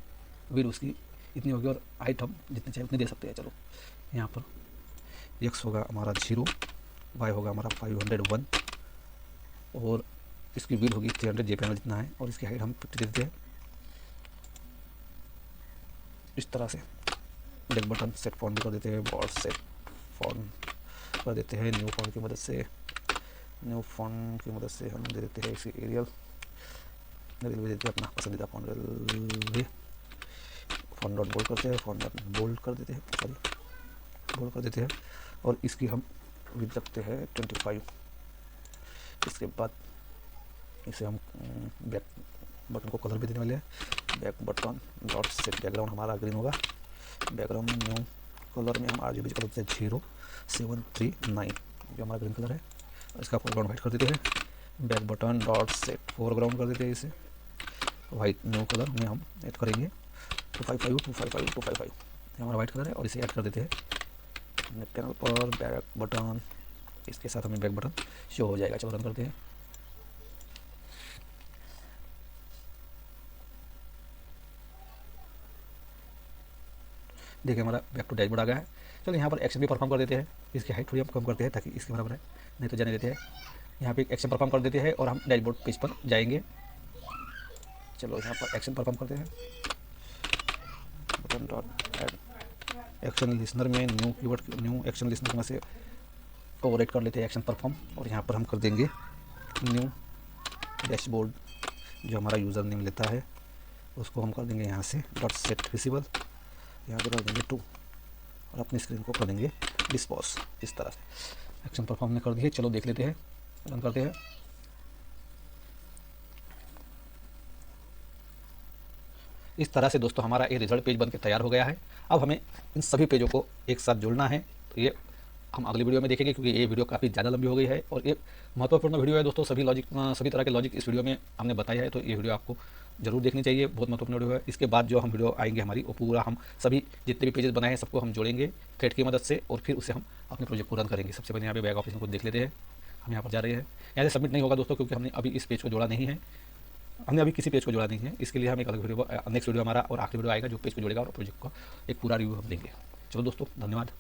विड्थ उसकी इतनी होगी और हाइट हम जितनी चाहिए उतनी दे सकते हैं। चलो यहाँ पर x होगा हमारा 0, y होगा हमारा 501 और इसकी विड्थ होगी 300, जे पैनल जितना है, और इसकी हाइट हम 50 दे देते हैं। इस तरह से बैक बटन सेट फॉन्ट भी कर देते हैं, बॉर्ड सेट फॉन्ट कर देते हैं। न्यू फॉन्ट की मदद से हम दे देते हैं इसे एरियल भी देते हैं, अपना पसंदीदा फॉन्ट डॉट बोल्ड करते हैं, फॉन्ट डॉट बोल्ड कर देते हैं, बोल्ड कर देते हैं। और इसकी हम विड्थ रखते हैं 25। इसके बाद इसे हम बैक बटन को कलर भी देने वाले हैं। Back button dot set background हमारा ग्रीन होगा, बैकग्राउंड में न्यू कलर में हम RGB कलर देते हैं 0739 जो हमारा ग्रीन कलर है। इसका फोरग्राउंड वाइट कर देते हैं। Back button dot set foreground कर देते हैं, इसे वाइट न्यू कलर में हम ऐड करेंगे 255 ये हमारा वाइट कलर है। और इसे ऐड कर देते हैं पैनल पर बैक बटन, इसके साथ हमें बैक बटन शो हो जाएगा। चलो रन करते हैं। देखिए हमारा बैक टू डैशबोर्ड आ गया है। चलो यहाँ पर एक्शन भी परफॉर्म कर देते हैं, इसकी हाइट थोड़ी हम कम करते हैं ताकि इसके बराबर है, नहीं तो जाने देते हैं। यहाँ पे एक्शन परफॉर्म कर देते हैं और हम डैशबोर्ड पेज पर जाएंगे। चलो यहाँ पर एक्शन परफॉर्म करते हैं। Button dot add action listener में new keyword, new action listener में से ओवरराइट कर लेते हैं एक्शन परफॉर्म, और यहाँ पर हम कर देंगे न्यू डैशबोर्ड, जो हमारा यूज़र नेम लेता है उसको हम कर देंगे यहाँ से डॉट सेट विजिबल, यहाँ पर कर देंगे 2 और अपनी स्क्रीन को कर देंगे डिस्पॉज। इस तरह से एक्शन परफॉर्म ने कर दिए। चलो देख लेते हैं, रन करते हैं। इस तरह से दोस्तों हमारा ये रिजल्ट पेज बनकर तैयार हो गया है। अब हमें इन सभी पेजों को एक साथ जोड़ना है, तो ये हम अगली वीडियो में देखेंगे, क्योंकि ये वीडियो काफ़ी ज़्यादा लंबी हो गई है और ये महत्वपूर्ण वीडियो है दोस्तों। सभी तरह के लॉजिक इस वीडियो में हमने बताया है, तो ये वीडियो आपको जरूर देखनी चाहिए, बहुत महत्वपूर्ण वीडियो है। इसके बाद जो हम वीडियो आएंगे हमारी, वो पूरा हम सभी जितने भी पेजेस बनाए हैं सबको हम जोड़ेंगे थ्रेड की मदद से, और फिर उसे हम अपने प्रोजेक्ट को रन करेंगे। सबसे पहले यहाँ पे बैक ऑफिस को देख लेते हैं। हम यहाँ पर जा रहे हैं, यहाँ से सबमिट नहीं होगा दोस्तों, क्योंकि हमने अभी इस पेज को जोड़ा नहीं है, हमने अभी किसी पेज को जोड़ा नहीं है। इसके लिए हम एक अलग वीडियो, नेक्स्ट वीडियो हमारा और आखिरी वीडियो आएगा जो पेज को जोड़ेगा और प्रोजेक्ट का एक पूरा रिव्यू हम देंगे। चलो दोस्तों, धन्यवाद।